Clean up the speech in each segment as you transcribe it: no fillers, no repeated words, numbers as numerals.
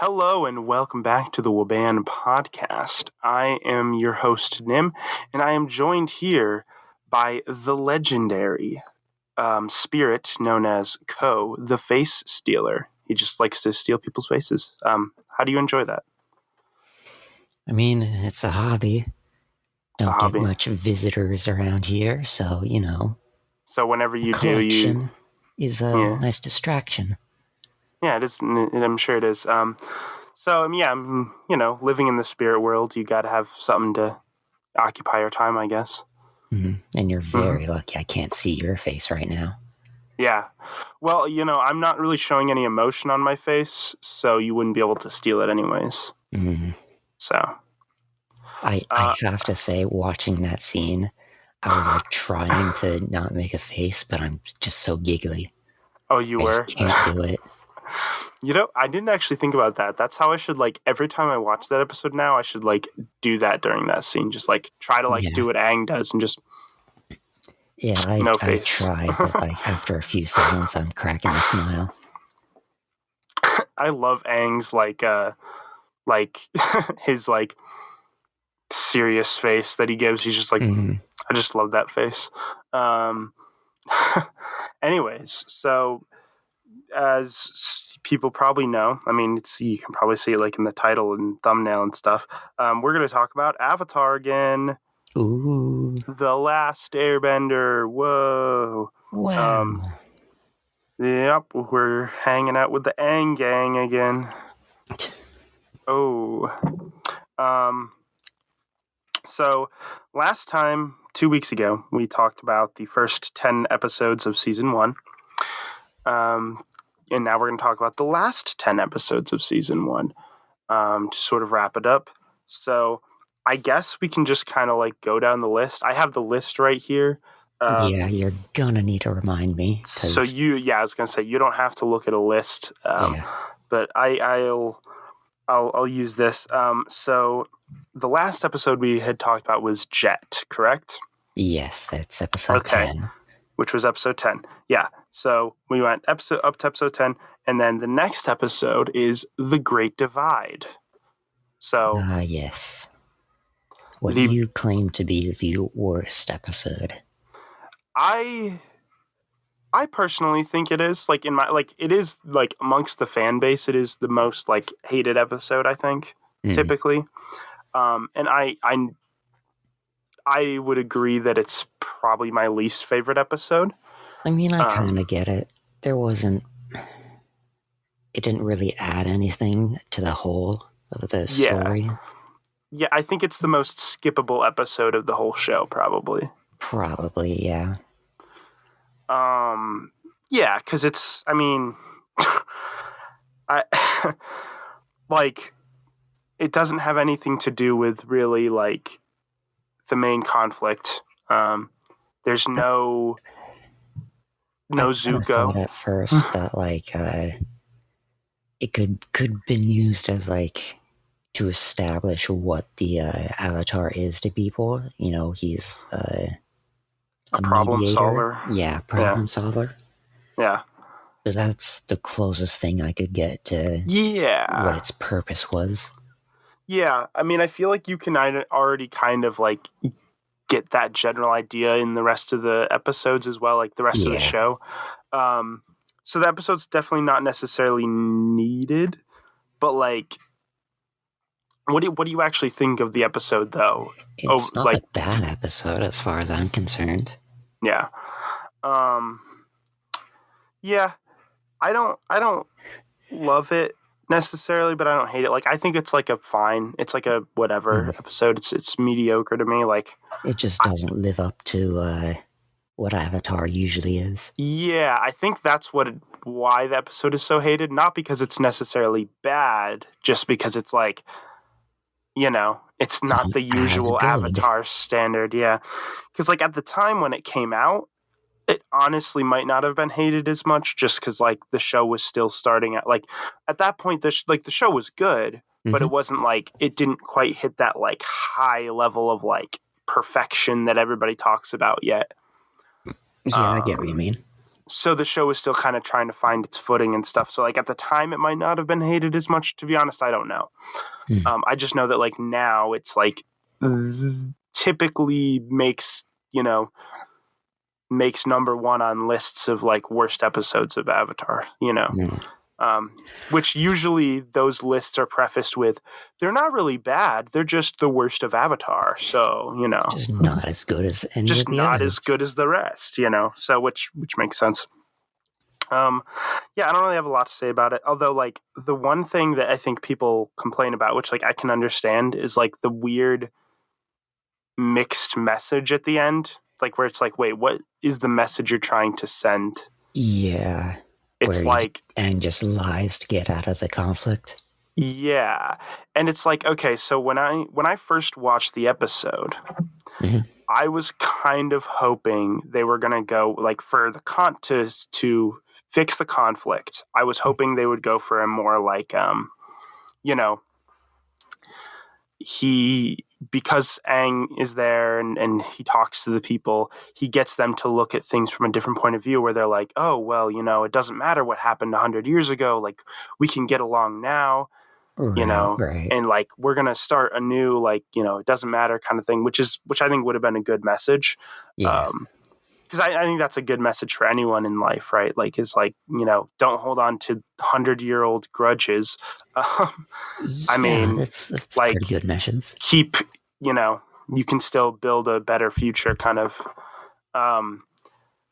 Hello and welcome back to the Waban podcast. I am your host, Nim, and I am joined here by the legendary spirit known as Ko, the face stealer. He just likes to steal people's faces. How do you enjoy that? I mean, it's a hobby. It's a Don't get hobby. much visitors around here, so, So whenever you do, collection is a Yeah. nice distraction. Yeah, it is. I'm sure it is. Living in the spirit world, you got to have something to occupy your time, I guess. Mm-hmm. And you're very lucky I can't see your face right now. Yeah. Well, I'm not really showing any emotion on my face, so you wouldn't be able to steal it anyways. Mm-hmm. So. I have to say, watching that scene, I was like trying to not make a face, but I'm just so giggly. Oh, you I were? just can't do it. I didn't actually think about that. That's how I should, every time I watch that episode now, I should, do that during that scene. Just, try to, do what Aang does and just... Yeah, I try, but, after a few seconds, I'm cracking a smile. I love Aang's, his, serious face that he gives. He's just, I just love that face. Anyways, so... As people probably know, I mean, you can probably see it in the title and thumbnail and stuff. We're going to talk about Avatar again. Ooh. The Last Airbender. Whoa. Wow. Yep, we're hanging out with the Aang gang again. Oh. So, last time, 2 weeks ago, we talked about the first 10 episodes of Season 1. And now we're going to talk about the last 10 episodes of Season 1 to sort of wrap it up. So I guess we can just kind of go down the list. I have the list right here. Yeah, you're going to need to remind me. So I was going to say, you don't have to look at a list, but I'll use this. So the last episode we had talked about was Jet, correct? Yes, that's episode 10. Which was episode 10. Yeah. So we went up to episode 10, and then the next episode is The Great Divide. So yes. What you claim to be the worst episode. I personally think it is. It is amongst the fan base, it is the most hated episode, I think, typically. And I would agree that it's probably my least favorite episode. I mean, I kind of get it. It didn't really add anything to the whole of the story. Yeah, I think it's the most skippable episode of the whole show, probably. Probably, yeah. Yeah, because it's, I mean, it doesn't have anything to do with really, the main conflict. There's no Zuko. I thought at first that it could been used as to establish what the Avatar is to people. He's a problem mediator. Solver. Yeah, problem solver. Yeah. So that's the closest thing I could get to what its purpose was. Yeah, I mean, I feel like you can already kind of get that general idea in the rest of the episodes as well, the rest of the show. So the episode's definitely not necessarily needed, but what do you actually think of the episode though? It's not a bad episode as far as I'm concerned. Yeah. Yeah. I don't love it necessarily, but I don't hate it. I think it's a fine. It's a whatever episode. It's mediocre to me. It just doesn't live up to what Avatar usually is. Yeah, I think that's why the episode is so hated. Not because it's necessarily bad, just because it's it's not the usual Avatar standard. Yeah, because at the time when it came out, it honestly might not have been hated as much, just because the show was still starting at at that point the show was good, but it wasn't it didn't quite hit that high level of perfection that everybody talks about yet. Yeah, I get what you mean. So the show is still kind of trying to find its footing and stuff. So like at the time, it might not have been hated as much. To be honest, I don't know. I just know that like now it's like typically makes number one on lists of like worst episodes of Avatar. Which usually those lists are prefaced with, they're not really bad, they're just the worst of Avatar. So, just not as good as any just of the not others. as good as the rest, so which makes sense. Yeah, I don't really have a lot to say about it. Although, like, the one thing that I think people complain about, which like I can understand, is like the weird mixed message at the end, like where it's like, wait, what is the message you're trying to send? Yeah. It's like Aang just lies to get out of the conflict. Yeah. And it's like, okay, so when I first watched the episode, I was kind of hoping they were gonna go like for the to fix the conflict. I was hoping they would go for a more like because Aang is there and he talks to the people, he gets them to look at things from a different point of view where they're like, oh, well, it doesn't matter what happened 100 years ago. Like, we can get along now, Right. and like, we're going to start a new, like, it doesn't matter kind of thing, which I think would have been a good message. Yeah. Because I think that's a good message for anyone in life, right? Like, is like, don't hold on to 100-year-old grudges. I mean, that's like, pretty good message. Keep, you can still build a better future, kind of. And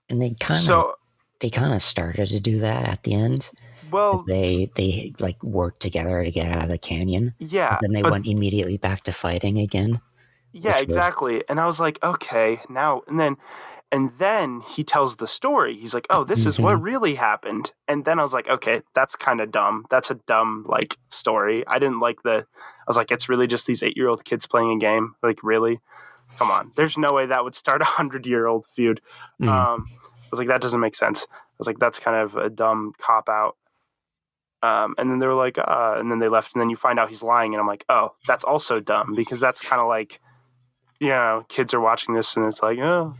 they kind of started to do that at the end. Well, they like worked together to get out of the canyon. Yeah, then they went immediately back to fighting again. Yeah, exactly. And I was like, okay, now and then he tells the story. He's like, oh, this is what really happened. And then I was like, okay, that's kind of dumb. That's a dumb like story. I didn't like I was like, it's really just these 8-year-old kids playing a game. Like, really? Come on. There's no way that would start 100-year-old feud. I was like, that doesn't make sense. I was like, that's kind of a dumb cop out. And then they were like, and then they left. And then you find out he's lying. And I'm like, oh, that's also dumb, because that's kind of like, kids are watching this and it's like, oh,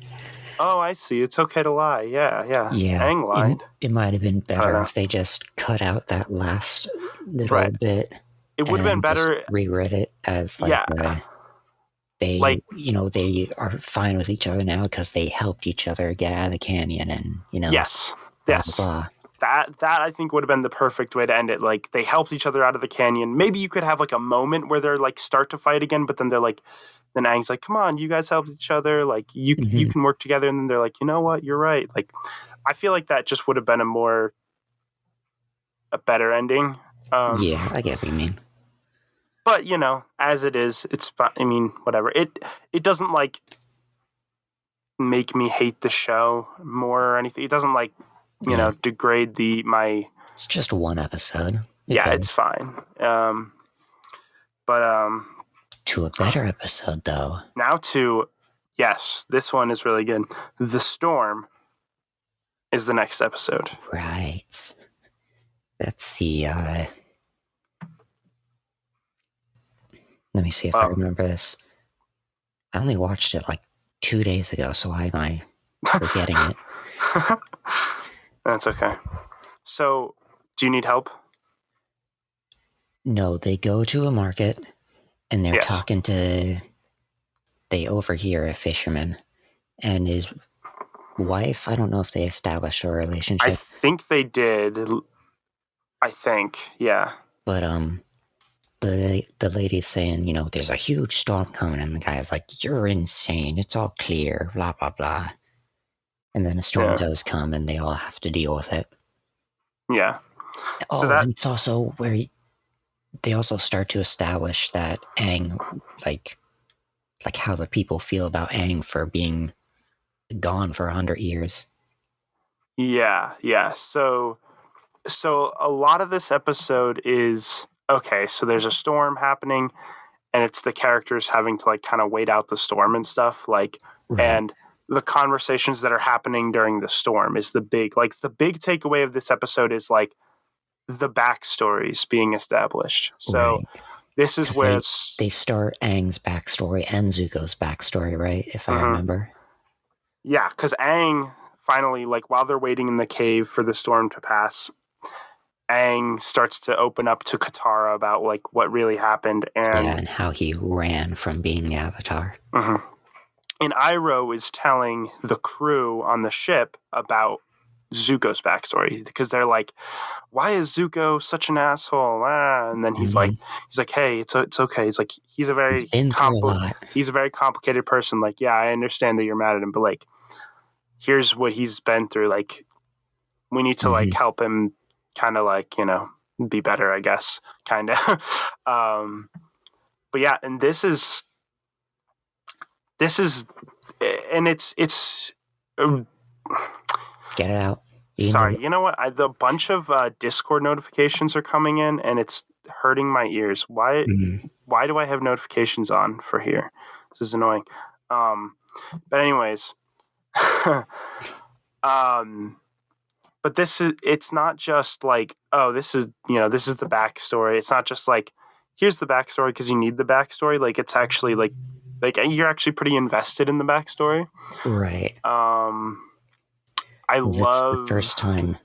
I see. It's okay to lie. Yeah. Aang lied. It might have been better if they just cut out that last little bit. It would have been better. Just rewrite it as like, they are fine with each other now because they helped each other get out of the canyon, and yes. Blah, blah. That I think would have been the perfect way to end it. Like, they helped each other out of the canyon. Maybe you could have like a moment where they're like start to fight again, but then they're like, then Aang's like, come on, you guys helped each other. Like, you can work together. And then they're like, you know what? You're right. Like, I feel like that just would have been a better ending. Yeah, I get what you mean. But, as it is, it's fine. I mean, whatever. It doesn't like make me hate the show more or anything. It doesn't like, degrade my. It's just one episode. It's fine. To a better episode, though. Now yes, this one is really good. The Storm is the next episode. Right. That's the, let me see if I remember this. I only watched it like 2 days ago, so why am I forgetting it? That's okay. So, do you need help? No, they go to a market, and they're talking to... They overhear a fisherman, and his wife, I don't know if they established a relationship. I think they did. I think, yeah. But, the lady's saying, there's a huge storm coming, and the guy's like, you're insane, it's all clear, blah, blah, blah. And then a storm does come, and they all have to deal with it. Yeah. And it's also where they also start to establish that Aang, like how the people feel about Aang for being gone for 100 years. Yeah. So a lot of this episode is, okay, so there's a storm happening, and it's the characters having to like kind of wait out the storm and stuff, like, and the conversations that are happening during the storm is the big takeaway of this episode is like the backstories being established. So this is where they start Aang's backstory and Zuko's backstory, right? If I remember. Yeah, because Aang finally, like, while they're waiting in the cave for the storm to pass, Aang starts to open up to Katara about, like, what really happened. And how he ran from being the Avatar. Mm-hmm. And Iroh is telling the crew on the ship about Zuko's backstory, because they're like, why is Zuko such an asshole? And then he's like, hey, it's okay. He's like, he's a very complicated person. Like, yeah, I understand that you're mad at him, but like, here's what he's been through. Like, we need to like help him kind of like, you know, be better, I guess, kind of. But yeah, and this is and it's get it out. Sorry, you know what? The bunch of Discord notifications are coming in, and it's hurting my ears. Why do I have notifications on for here? This is annoying. But anyways, but it's not just like, oh, this is the backstory. It's not just like, here's the backstory because you need the backstory. Like, it's actually like you're actually pretty invested in the backstory. Right. It's the first time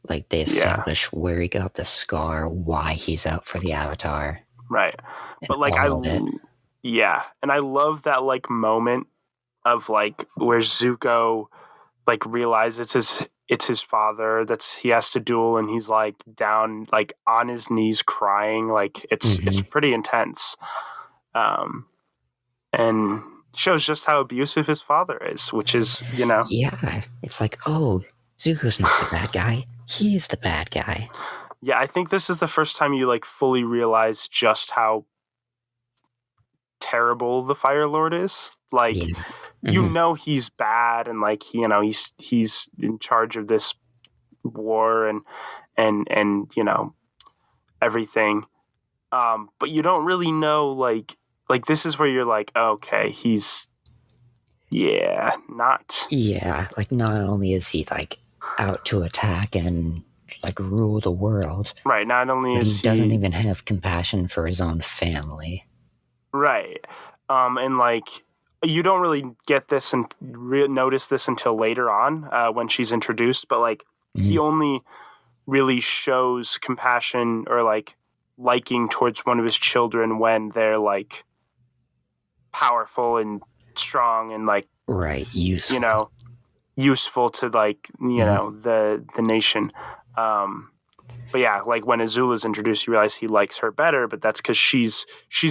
like they establish where he got the scar, why he's out for the Avatar. Right. But like and I love that like moment of like where Zuko like realizes it's his father that he has to duel, and he's like down like on his knees crying. Like it's pretty intense. And shows just how abusive his father is, which is, you know. Yeah, it's like, oh, Zuko's not the bad guy. He's the bad guy. Yeah, I think this is the first time you like fully realize just how terrible the Fire Lord is. Like, you know, he's bad, and like, you know, he's in charge of this war and you know, everything. But you don't really know like this is where you're like, okay, he's like not only is he like out to attack and like rule the world, right? Not only is he doesn't even have compassion for his own family, right? And like you don't really get this and notice this until later on when she's introduced, but like he only really shows compassion or like liking towards one of his children when they're like powerful and strong and like useful. You know, useful to like, you know, the nation. But yeah, like when Azula's introduced, you realize he likes her better, but that's because she's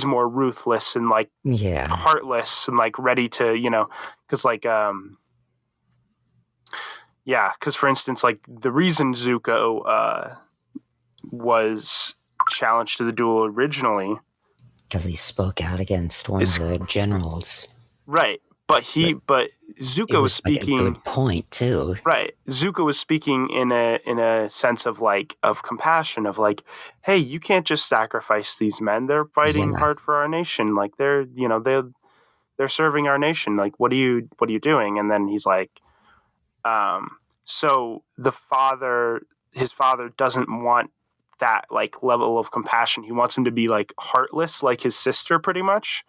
more ruthless and like heartless and like ready to, you know, because like because for instance, like the reason Zuko was challenged to the duel originally, because he spoke out against one of the generals, right? But Zuko was speaking. Like a good point too, right? Zuko was speaking in a sense of like of compassion, of like, hey, you can't just sacrifice these men. They're fighting hard for our nation. Like they're serving our nation. Like what are you doing? And then he's like, so his father doesn't want that like level of compassion. He wants him to be like heartless, like his sister, pretty much.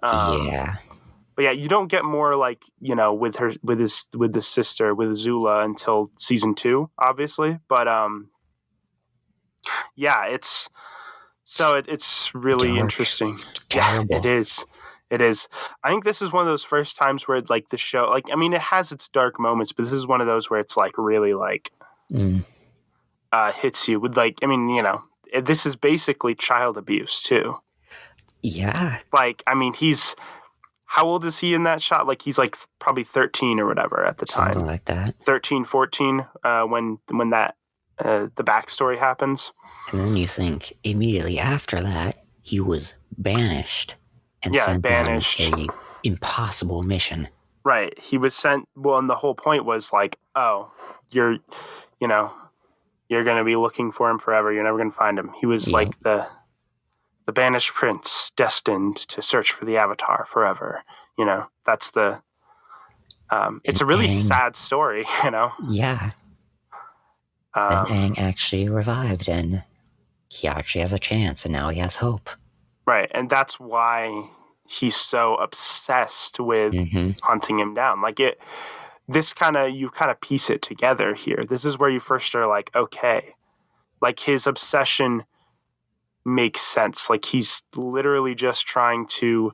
But yeah, you don't get more like, you know, with the sister, with Azula until season 2, obviously. But it's really dark. interesting. It's terrible. Yeah, it is. I think this is one of those first times where like the show, like, I mean, it has its dark moments, but this is one of those where it's like really like hits you with like, I mean, you know, this is basically child abuse too. Yeah. Like, I mean, how old is he in that shot? Like, he's like probably 13 or whatever at the time. Something like that. 13, 14, when that, the backstory happens. And then you think immediately after that, he was banished and sent on a impossible mission. Right. He was sent, well, and the whole point was like, oh, you're going to be looking for him forever. You're never going to find him. He was like the banished prince destined to search for the Avatar forever. You know, that's the, it's a really sad story, you know? Yeah. And Aang actually revived, and he actually has a chance, and now he has hope. Right. And that's why he's so obsessed with hunting him down. Like you kind of piece it together here. This is where you first are like, okay, like his obsession makes sense. Like he's literally just trying to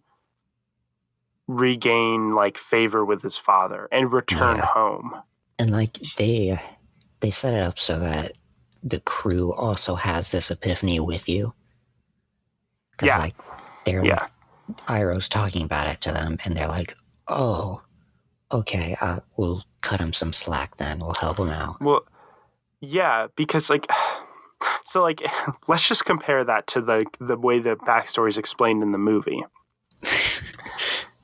regain like favor with his father and return home. And like they set it up so that the crew also has this epiphany with you. Because like they're Iroh's talking about it to them, and they're like, "Oh, okay, we'll cut him some slack then. We'll help him out." Well, yeah, because like, so like, let's just compare that to the way the backstory is explained in the movie.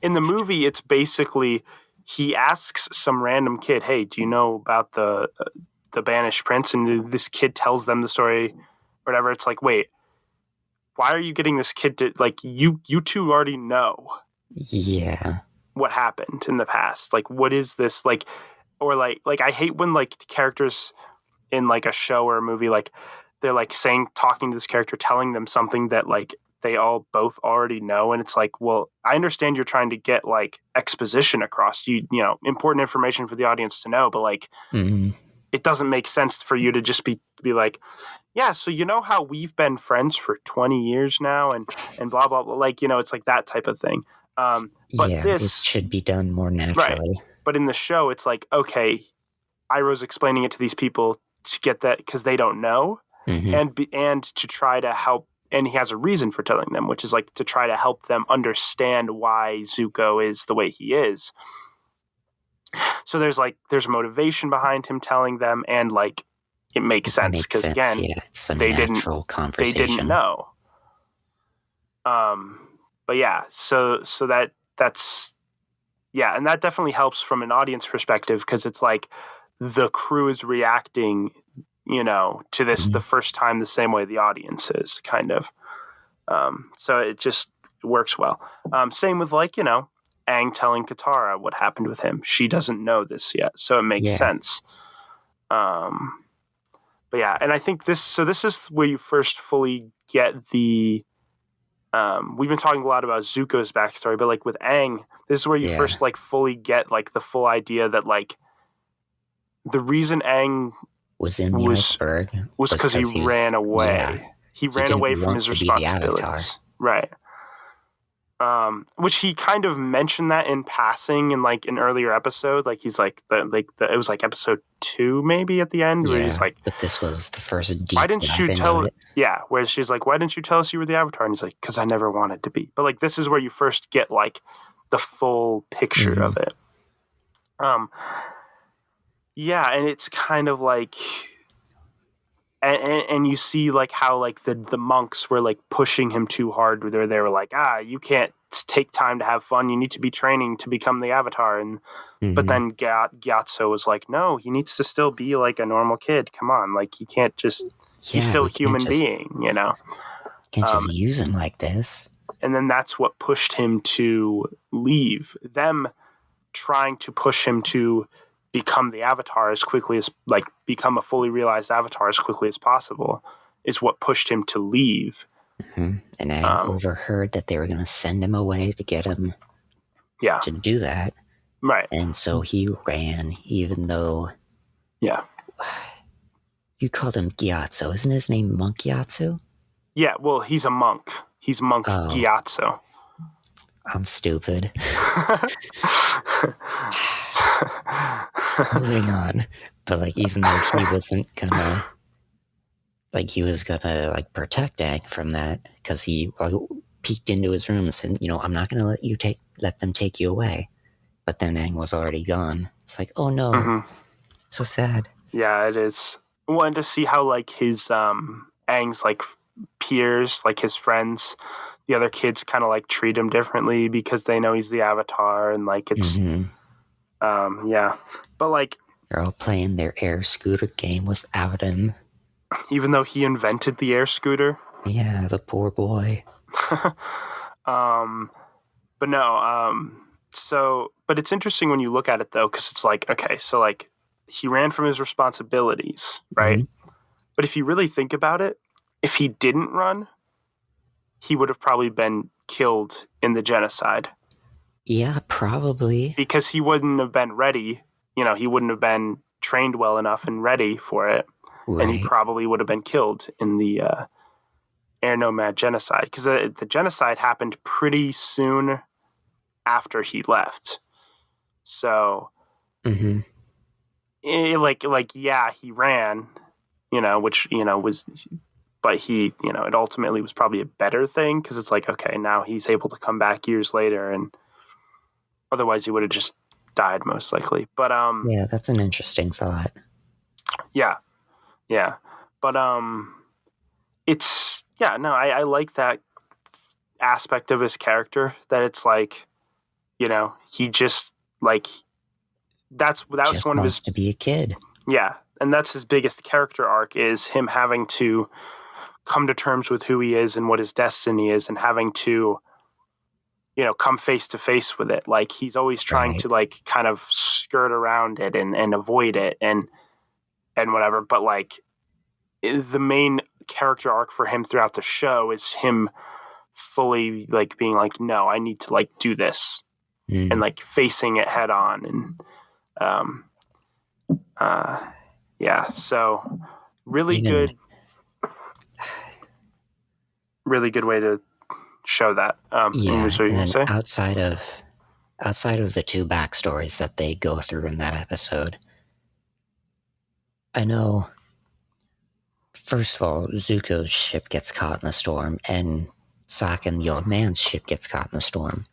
In the movie, it's basically he asks some random kid, "Hey, do you know about the banished prince?" And this kid tells them the story, whatever. It's like, wait, why are you getting this kid to like you two already know what happened in the past? Like, what is this like? Or like I hate when like characters in like a show or a movie, like they're like talking to this character, telling them something that like they all both already know, and it's like, well, I understand you're trying to get like exposition across, you know, important information for the audience to know, but like it doesn't make sense for you to just be like, yeah, so you know how we've been friends for 20 years now and blah blah blah, like, you know, it's like that type of thing. But it should be done more naturally. Right. But in the show, it's like, okay, Iroh's explaining it to these people to get that because they don't know, and to try to help. And he has a reason for telling them, which is like to try to help them understand why Zuko is the way he is. So there's motivation behind him telling them, and like it makes sense because again, it's a natural conversation. They didn't know. But yeah, so that's and that definitely helps from an audience perspective because it's like the crew is reacting, you know, to this the first time the same way the audience is, kind of. So it just works well. Same with like, you know, Aang telling Katara what happened with him. She doesn't know this yet, so it makes sense. But yeah, and I think this is where you first fully get the. We've been talking a lot about Zuko's backstory, but like with Aang, this is where you first like fully get like the full idea that like the reason Aang was in the iceberg was because he ran away. Yeah. He ran away from his responsibilities, right? Which he kind of mentioned that in passing in like an earlier episode. Like he's like it was like episode 2 maybe at the end where he's like, but this was the first deep. Why didn't you tell it? Yeah, where she's like, why didn't you tell us you were the Avatar? And he's like, because I never wanted to be. But like this is where you first get like the full picture of it. Yeah, and it's kind of like, and you see like how like the monks were like pushing him too hard, where they were like, you can't take time to have fun. You need to be training to become the Avatar. And but then Gyatso was like, no, he needs to still be like a normal kid. Come on, like he can't just. He's still a human being, you know. Can't just use him like this. And then that's what pushed him to leave. Them trying to push him to become the Avatar as quickly as, like, become a fully realized Avatar as quickly as possible is what pushed him to leave. And I overheard that they were going to send him away to get him to do that. Right. And so he ran, even though... Yeah. You called him Gyatso. Isn't his name Monk Gyatso? Yeah, well, he's a monk. He's Monk Gyatso. I'm stupid. Moving on. But, like, even though he wasn't gonna... Like, he was gonna, like, protect Aang from that, because he peeked into his room and said, you know, I'm not gonna let them take you away. But then Aang was already gone. It's like, oh no. So sad. Yeah, it is. I wanted to see how, like, his, Aang's, like, peers, like, his friends, the other kids kind of, like, treat him differently because they know he's the Avatar, and, like, it's, yeah. But, like... They're all playing their air scooter game without him. Even though he invented the air scooter? Yeah, the poor boy. But no, but it's interesting when you look at it, though, because it's like, okay, so, like, he ran from his responsibilities, right? But if you really think about it, if he didn't run, he would have probably been killed in the genocide. Yeah, probably. Because he wouldn't have been ready, he wouldn't have been trained well enough and ready for it, and he probably would have been killed in the Air Nomad genocide, because the genocide happened pretty soon after he left. So, yeah, he ran, which was, but he, it ultimately was probably a better thing, because it's like, okay, now he's able to come back years later, and otherwise he would have just died most likely. But yeah, that's an interesting thought. Yeah, but it's I like that aspect of his character, that it's like, he just like that was one of his, to be a kid. Yeah, and that's his biggest character arc, is him having to come to terms with who he is and what his destiny is, and having to come face to face with it. Like, he's always trying to like kind of skirt around it and avoid it and whatever, but like the main character arc for him throughout the show is him fully like being like, no, I need to like do this, and like facing it head on. And so really good way to show that. And outside of the two backstories that they go through in that episode, I know, first of all, Zuko's ship gets caught in a storm, and Sokka and the old man's ship gets caught in a storm.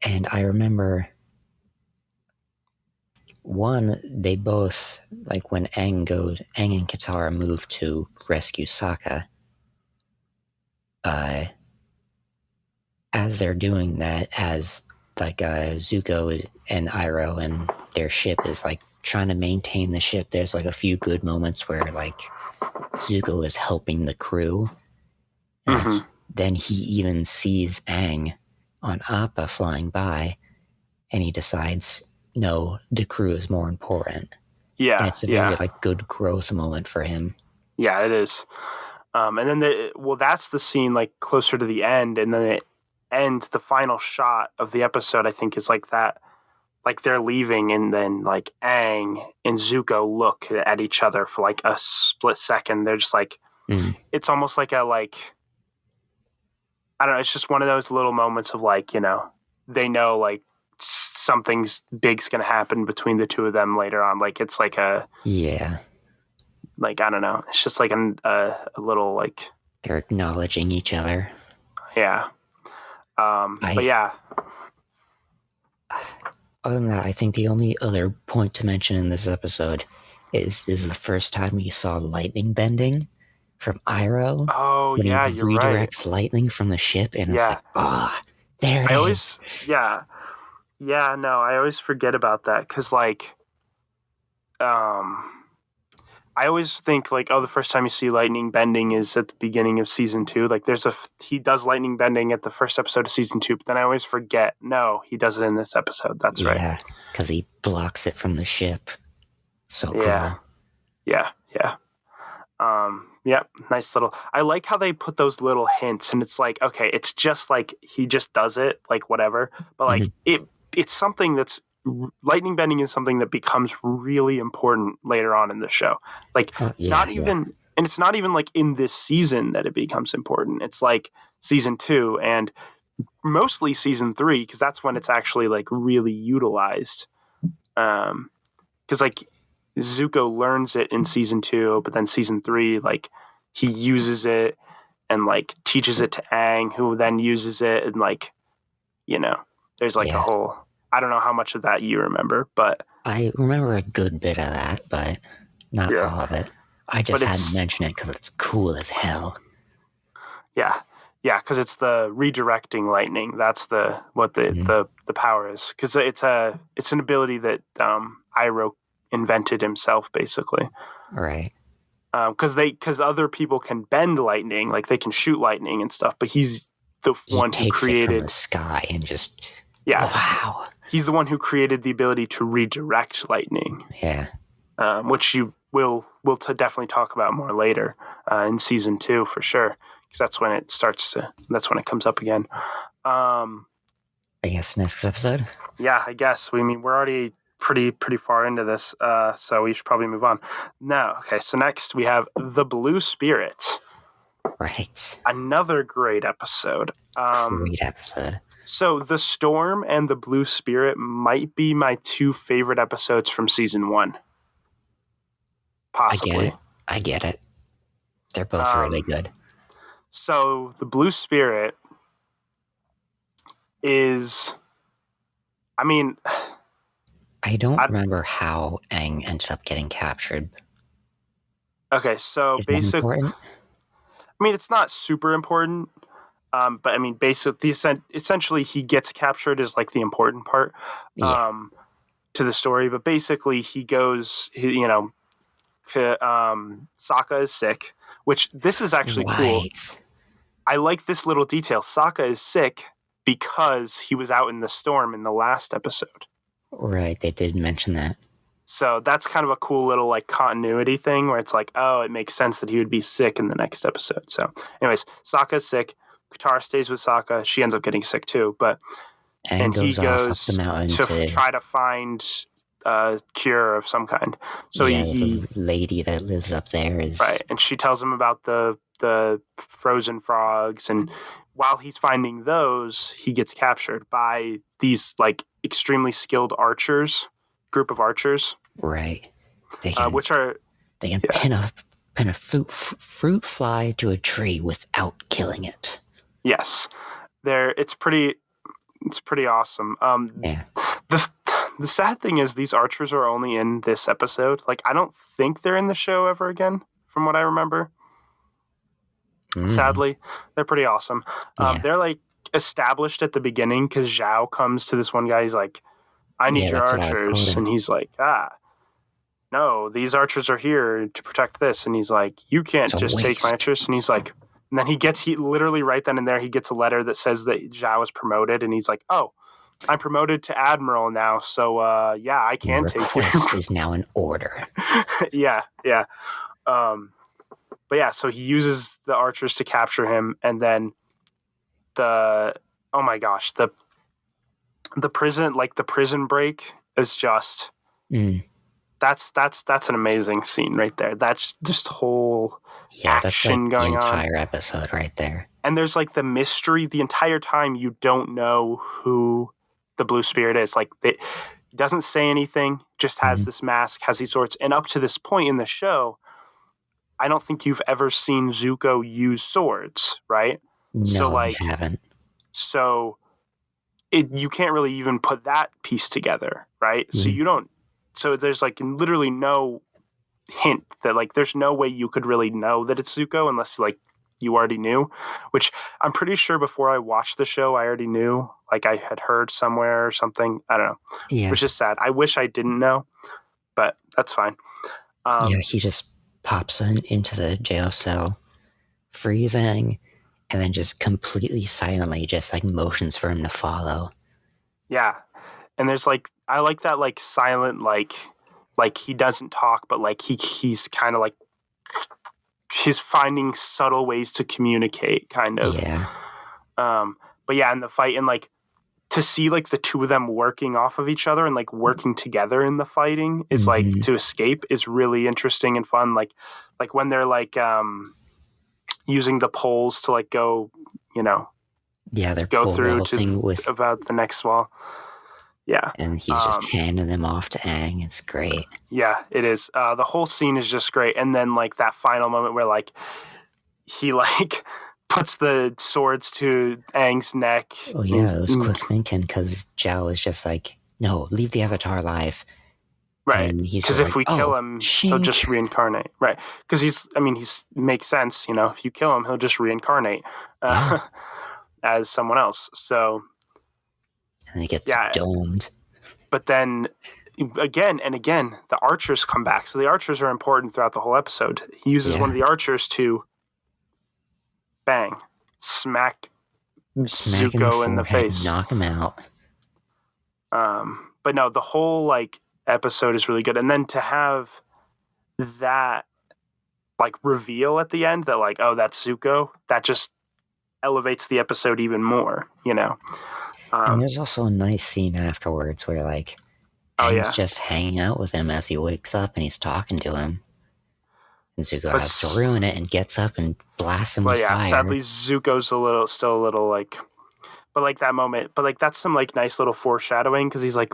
And I remember, one, they both, like when Aang and Katara move to rescue Sokka, as they're doing that, as like Zuko and Iroh and their ship is like trying to maintain the ship, there's like a few good moments where like Zuko is helping the crew, and then he even sees Aang on Appa flying by, and he decides, no, the crew is more important. Yeah, and it's a very like good growth moment for him. Yeah, it is. And then that's the scene like closer to the end, and then it ends. The final shot of the episode, I think, is like that. Like, they're leaving, and then like Aang and Zuko look at each other for like a split second. They're just like, it's almost like a like, I don't know. It's just one of those little moments of like, they know like something's big's gonna happen between the two of them later on. Like, it's like a like, I don't know. It's just like a little like, they're acknowledging each other. Yeah. But yeah. Other than that, I think the only other point to mention in this episode is the first time we saw lightning bending from Iroh. Oh, when yeah, he you're redirects lightning from the ship, and it's like, there it is. Yeah, no, I always forget about that, because like, I always think like, the first time you see lightning bending is at the beginning of season 2. Like, he does lightning bending at the first episode of season 2, but then I always forget, no, he does it in this episode. That's right. Yeah, because he blocks it from the ship. So cool. Yeah. Nice little. I like how they put those little hints, and it's like, okay, it's just like he just does it, like whatever, but like it's something that's, lightning bending is something that becomes really important later on in the show. Like, and it's not even like in this season that it becomes important. It's like season 2 and mostly season 3, because that's when it's actually like really utilized. Because like Zuko learns it in season 2, but then season 3, like he uses it and like teaches it to Aang, who then uses it, and like, there's like a whole. I don't know how much of that you remember, but I remember a good bit of that, but not all of it. I just had to mention it because it's cool as hell. Yeah, because it's the redirecting lightning. That's what the power is, because it's an ability that Iroh invented himself, basically. Right. Because other people can bend lightning, like they can shoot lightning and stuff, but he's the one who created it from the sky and just wow. He's the one who created the ability to redirect lightning. Yeah. Which you we'll definitely talk about more later in season 2 for sure, because that's when it comes up again. I guess next episode. Yeah, I guess. We're already pretty far into this, so we should probably move on. Now, okay, so next we have The Blue Spirit. Right. Another great episode. Great episode. So The Storm and The Blue Spirit might be my two favorite episodes from season 1. Possibly. I get it. They're both really good. So The Blue Spirit is... I mean... I don't remember how Aang ended up getting captured. Okay, so basically... I mean, it's not super important, but I mean, basically, essentially, he gets captured is like the important part to the story. But basically, he goes, Sokka is sick, which this is actually cool. I like this little detail. Sokka is sick because he was out in the storm in the last episode. Right, they did mention that. So that's kind of a cool little like continuity thing where it's like, oh, it makes sense that he would be sick in the next episode. So anyways, Sokka's sick. Katara stays with Sokka. She ends up getting sick too, and he goes to try to find a cure of some kind. So the lady that lives up there is right, and she tells him about the frozen frogs, and while he's finding those, he gets captured by these like extremely skilled group of archers, right? They can, they can pin a fruit fly to a tree without killing it. Yes, it's pretty awesome. The sad thing is these archers are only in this episode. Like, I don't think they're in the show ever again, from what I remember. Sadly, they're pretty awesome. They're like established at the beginning because Zhao comes to this one guy. He's like, I need your archers. And he's like, no, these archers are here to protect this. And he's like, you can't just take my archers. And he's like, and then he literally right then and there, he gets a letter that says that Zhao is promoted. And he's like, oh, I'm promoted to admiral now. So, I can take you. Request is now in order. Yeah. But yeah, so he uses the archers to capture him. And then the prison break is just that's an amazing scene right there. That's just whole action that's like going the on. Entire episode right there. And there's like the mystery the entire time. You don't know who the Blue Spirit is. Like he doesn't say anything. Just has this mask, has these swords, and up to this point in the show, I don't think you've ever seen Zuko use swords, right? No, I haven't. So you can't really even put that piece together, right? So you don't. So there's like literally no hint that like there's no way you could really know that it's Zuko unless like you already knew, which I'm pretty sure before I watched the show I already knew. Like I had heard somewhere or something. I don't know. Yeah. Which is sad. I wish I didn't know, but that's fine. He just pops into the jail cell, freezing, and then just completely silently just like motions for him to follow. Yeah. And there's like, I like that like silent, like he doesn't talk, but like he's kind of like, he's finding subtle ways to communicate kind of. Yeah. But yeah, in the fight and like to see like the two of them working off of each other and like working together in the fighting is like to escape is really interesting and fun. Like when they're like, using the poles to like go, they're go through to about the next wall. Yeah. And he's just handing them off to Aang. It's great. Yeah, it is. The whole scene is just great. And then like that final moment where like he like puts the swords to Aang's neck. Oh yeah, it was quick thinking because Zhao is just like, no, leave the Avatar alive. Right. Because if we kill him, he'll just reincarnate. Right. Because he makes sense. If you kill him, he'll just reincarnate as someone else. So. And he gets domed. But then again and again, the archers come back. So the archers are important throughout the whole episode. He uses one of the archers to smack Zuko in the face. Knock him out. But no, the whole like episode is really good. And then to have that like reveal at the end that like, oh, that's Zuko, that just elevates the episode even more, And there's also a nice scene afterwards where like Aang's just hanging out with him as he wakes up and he's talking to him. And Zuko has to ruin it and gets up and blasts him with fire. Sadly, Zuko's still a little like, but like that moment, but like that's some like nice little foreshadowing because he's like,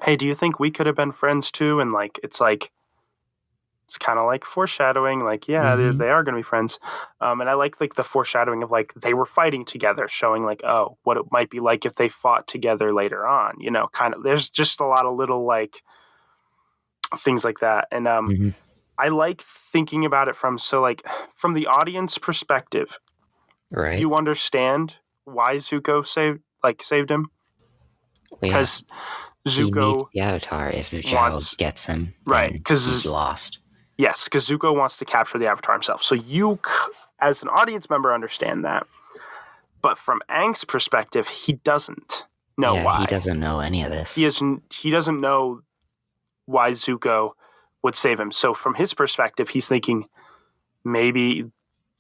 hey, do you think we could have been friends too? And like, it's kind of like foreshadowing, like, yeah, they are going to be friends. And I like the foreshadowing of like they were fighting together, showing like, oh, what it might be like if they fought together later on, you know, kind of, there's just a lot of little like things like that. And I like thinking about it from the audience perspective. Right. You understand why Zuko saved him? Because Zuko he meets the Avatar if Zhao gets him, right? Because he's lost. Yes, because Zuko wants to capture the Avatar himself. So you, as an audience member, understand that. But from Aang's perspective, he doesn't know why. He doesn't know any of this. He doesn't know why Zuko would save him. So from his perspective, he's thinking maybe,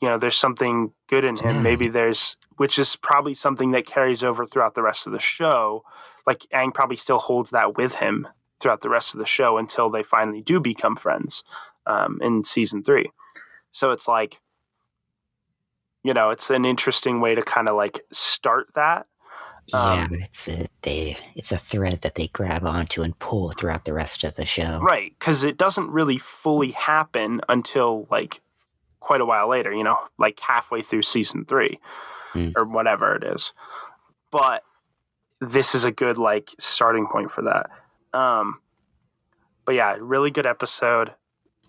there's something good in him. Maybe which is probably something that carries over throughout the rest of the show. Like Aang probably still holds that with him throughout the rest of the show until they finally do become friends in season 3. So it's like, it's an interesting way to kind of like start that. It's a thread that they grab onto and pull throughout the rest of the show. Right, because it doesn't really fully happen until like quite a while later, like halfway through season 3 or whatever it is. But this is a good like starting point for that. But yeah, really good episode.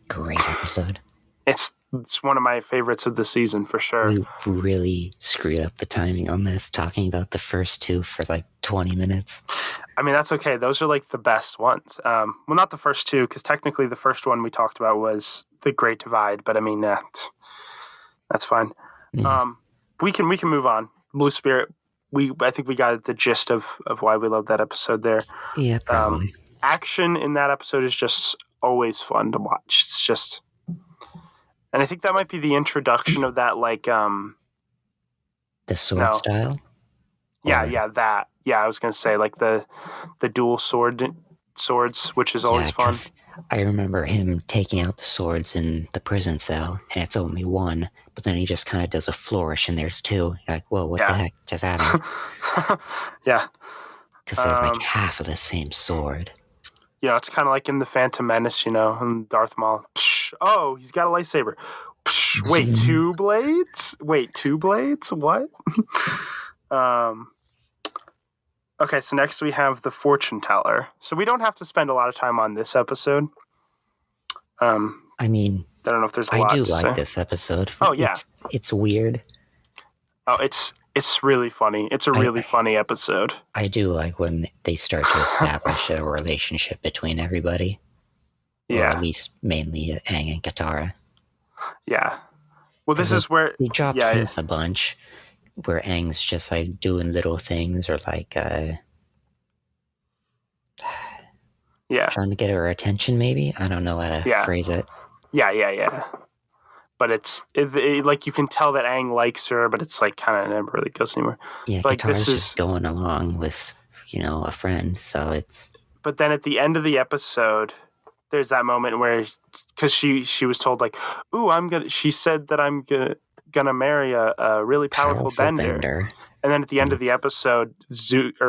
Great episode. It's one of my favorites of the season for sure. We really screwed up the timing on this, talking about the first 2 for like 20 minutes. I mean, that's okay. Those are like the best ones. Well, not the first 2, because technically the first one we talked about was The Great Divide, but I mean, that's fine. We can move on. Blue Spirit. I think we got the gist of why we love that episode there. Yeah, probably. Action in that episode is just always fun to watch. It's just, and I think that might be the introduction of that, like, the sword style. Yeah, that. Yeah, I was gonna say like the dual swords, which is always fun. I remember him taking out the swords in the prison cell, and it's only one, but then he just kind of does a flourish, and there's 2. You're like, whoa, what the heck just happened? Yeah. Because they're like half of the same sword. It's kind of like in The Phantom Menace, and Darth Maul. Psh, oh, he's got a lightsaber. Psh, wait, 2 blades? Wait, 2 blades? What? Okay, so next we have the fortune teller. So we don't have to spend a lot of time on this episode. I mean, I don't know if there's a lot to say. I do like this episode. Oh, yeah. It's weird. Oh, it's really funny. It's a really funny episode. I do like when they start to establish a relationship between everybody. Yeah. Or at least mainly Aang and Katara. Yeah. Well, this is where... They drop hints a bunch, where Aang's just like doing little things or like... trying to get her attention, maybe? I don't know how to phrase it. Yeah. But it's like you can tell that Aang likes her, but it's like kind of never really goes anywhere. Yeah, like Katara's just going along with, a friend, so it's... But then at the end of the episode, there's that moment where, because she was told like, ooh, she said that I'm gonna marry a really powerful bender. And then at the end of the episode, Sokka's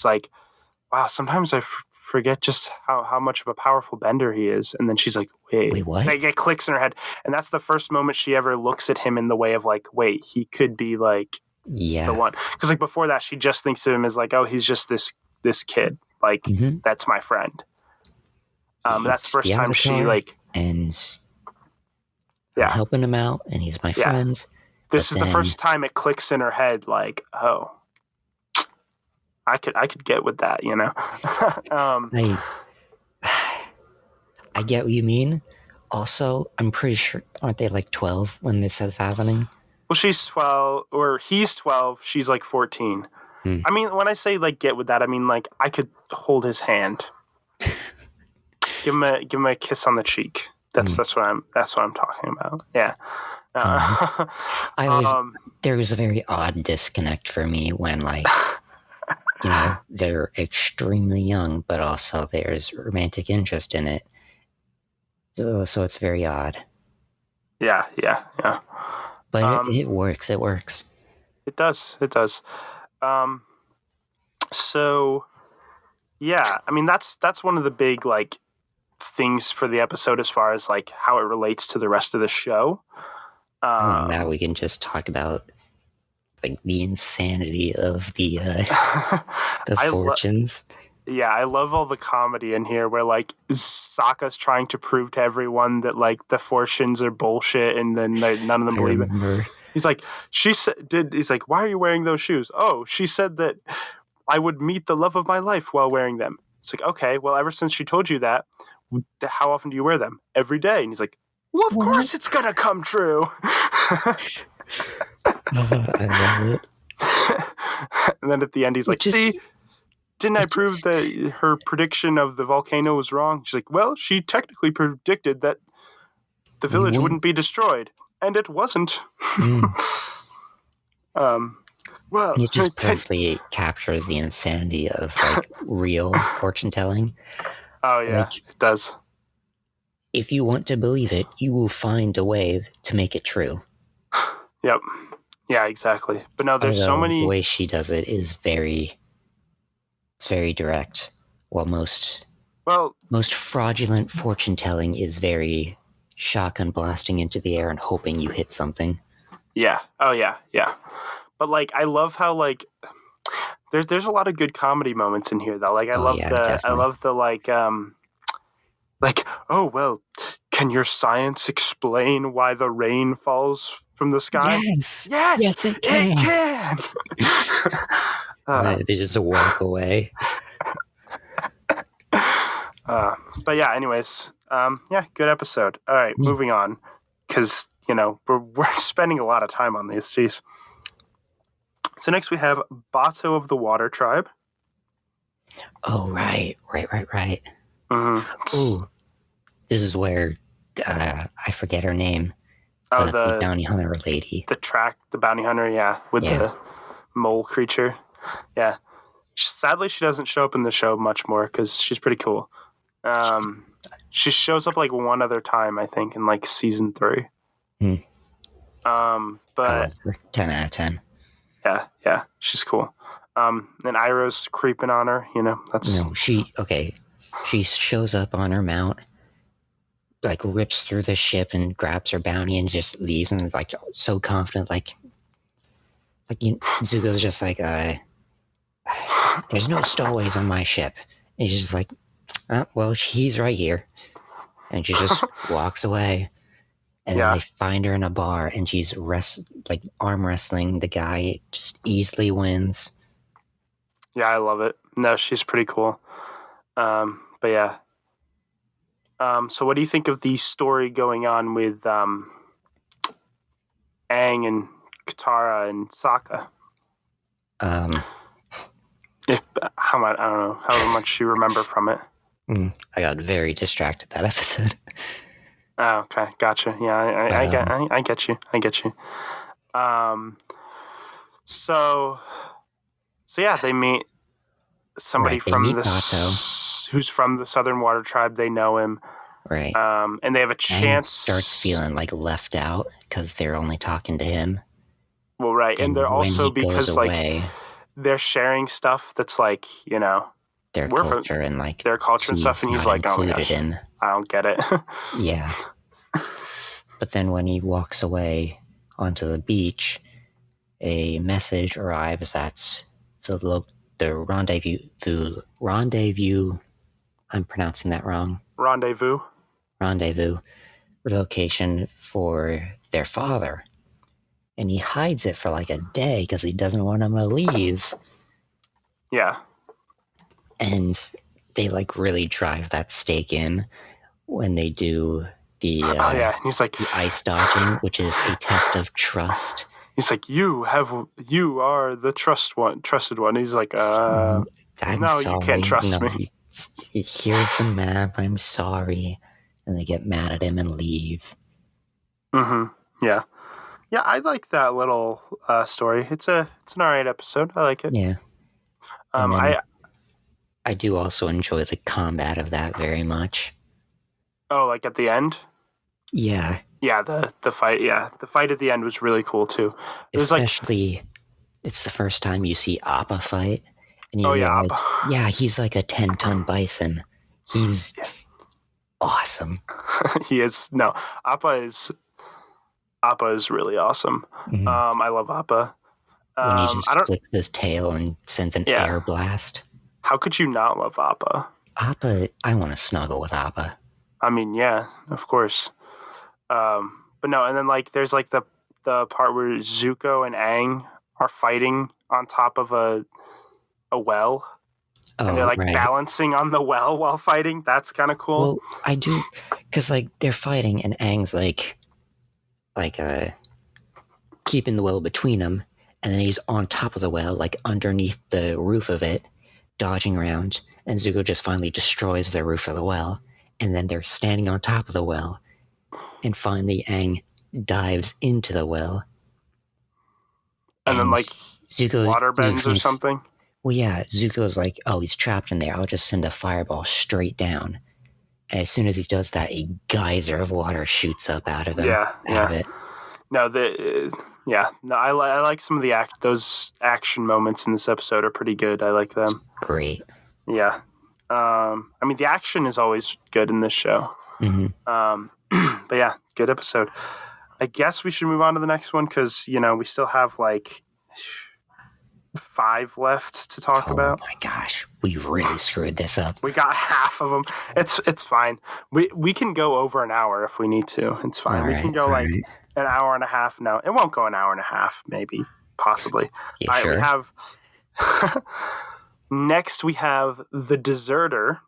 like, wow, sometimes I forget just how much of a powerful bender he is. And then she's like, wait what? It clicks in her head. And that's the first moment she ever looks at him in the way of like, wait, he could be like the one. Because like before that, she just thinks of him as like, oh, he's just this kid. Like, that's my friend. That's the first time she like... And I'm helping him out, and he's my friend. This is the first time it clicks in her head like, oh, I could get with that, I get what you mean. Also, I'm pretty sure, aren't they like 12 when this is happening? Well, she's 12, or he's 12, she's like 14. I mean, when I say like get with that, I mean like I could hold his hand, give him a kiss on the cheek. That's what I'm talking about. Yeah. There was a very odd disconnect for me when like they're extremely young, but also there's romantic interest in it. So it's very odd. Yeah. But it works. It works. It does. So yeah, I mean that's one of the big like things for the episode as far as like how it relates to the rest of the show. Now we can just talk about like the insanity of the fortunes. I love all the comedy in here where like Sokka's trying to prove to everyone that like the fortunes are bullshit, and then none of them believe it. He's like, he's like, why are you wearing those shoes? Oh, she said that I would meet the love of my life while wearing them. It's like, okay, well, ever since she told you that, how often do you wear them? Every day. And he's like, well, of course it's gonna come true. I love it. And then at the end, he's like, see, didn't I prove that her prediction of the volcano was wrong? She's like, well, she technically predicted that the village wouldn't be destroyed, and it wasn't. Well, it just perfectly captures the insanity of like real fortune telling. Oh yeah, like, it does. If you want to believe it, you will find a way to make it true. Yep. Yeah, exactly. But no, there's so many. The way she does it is very direct. While most fraudulent fortune telling is very shotgun blasting into the air and hoping you hit something. Yeah. Oh yeah. But like, I love how like there's a lot of good comedy moments in here though. Like I love the like, oh well, can your science explain why the rain falls from the sky? Yes, it can. It can. They just walk away. But yeah, anyways, good episode. All right, moving on, because we're spending a lot of time on these. Jeez. So next we have Bato of the Water Tribe. Oh right. Mm-hmm. Ooh, this is where I forget her name. The bounty hunter lady. The bounty hunter, with the mole creature. Yeah. Sadly, she doesn't show up in the show much more because she's pretty cool. She shows up like one other time, I think, in like season 3. But 10 out of 10. Yeah, she's cool. And Iroh's creeping on her. That's she shows up on her mount, like rips through the ship and grabs her bounty and just leaves, and like so confident, like Zuko's just like, there's no stowaways on my ship. And she's just like, well, he's right here. And she just walks away. And then they find her in a bar, and she's arm wrestling the guy, just easily wins. Yeah, I love it. No, she's pretty cool. But yeah. So what do you think of the story going on with Aang and Katara and Sokka? I don't know how much you remember from it. I got very distracted that episode. Oh, okay, gotcha. Yeah, I get you. So yeah, they meet somebody who's from the Southern Water Tribe. They know him, right? And they have a chance. Starts feeling like left out because they're only talking to him. Well, right, and they're also because like they're sharing stuff that's like their culture and like their culture and stuff, and he's like, oh my gosh, I don't get it. Yeah. But then when he walks away onto the beach, a message arrives that's the rendezvous. I'm pronouncing that wrong. Rendezvous location for their father. And he hides it for like a day because he doesn't want him to leave. Yeah. And they like really drive that stake in when they do the he's like the ice dodging, which is a test of trust. He's like, you are the trusted one. He's like, I'm sorry. You can't trust me. Here's the map. I'm sorry. And they get mad at him and leave. Mm-hmm. Yeah. Yeah, I like that little story. It's an alright episode. I like it. Yeah. And then I I do also enjoy the combat of that very much. oh, like at the end. Yeah, Yeah, the fight. Yeah, the fight at the end was really cool too. It was like, especially it's the first time you see Appa fight, and you oh yeah, realize, yeah, he's like a 10-ton bison. He's awesome. he is no Appa is really awesome. Mhm. I love Appa. When he I just don't. flicks his tail and sends an Yeah, air blast. how could you not love Appa? Appa, I want to snuggle with Appa. I mean, yeah, of course. But no, and then like there's like the part where Zuko and Aang are fighting on top of a well, and they're Oh, like right. balancing on the well while fighting. That's kind of cool. Well, I do, because like they're fighting, and Aang's like keeping the well between them, and then he's on top of the well, like underneath the roof of it, dodging around, and Zuko just finally destroys the roof of the well, and then they're standing on top of the well, and finally Aang dives into the well, And then and like Zuko water bends or thinks, something. well, yeah, Zuko's like, oh, he's trapped in there. I'll just send a fireball straight down. And as soon as he does that, a geyser of water shoots up out of him. Yeah, Out of yeah. it. No, yeah. No, I like some of the those action moments in this episode are pretty good. I like them. Great. Yeah. I mean, the action is always good in this show. Mm-hmm. But yeah, good episode. I guess we should move on to the next one because we still have like 5 left to talk about. Oh my gosh, we really screwed this up. We got half of them. It's fine. We can go over an hour if we need to. It's fine. We can go like an hour and a half. No, it won't go an hour and a half. Maybe, possibly. Yeah, All right, sure. we have next. We have The Deserter.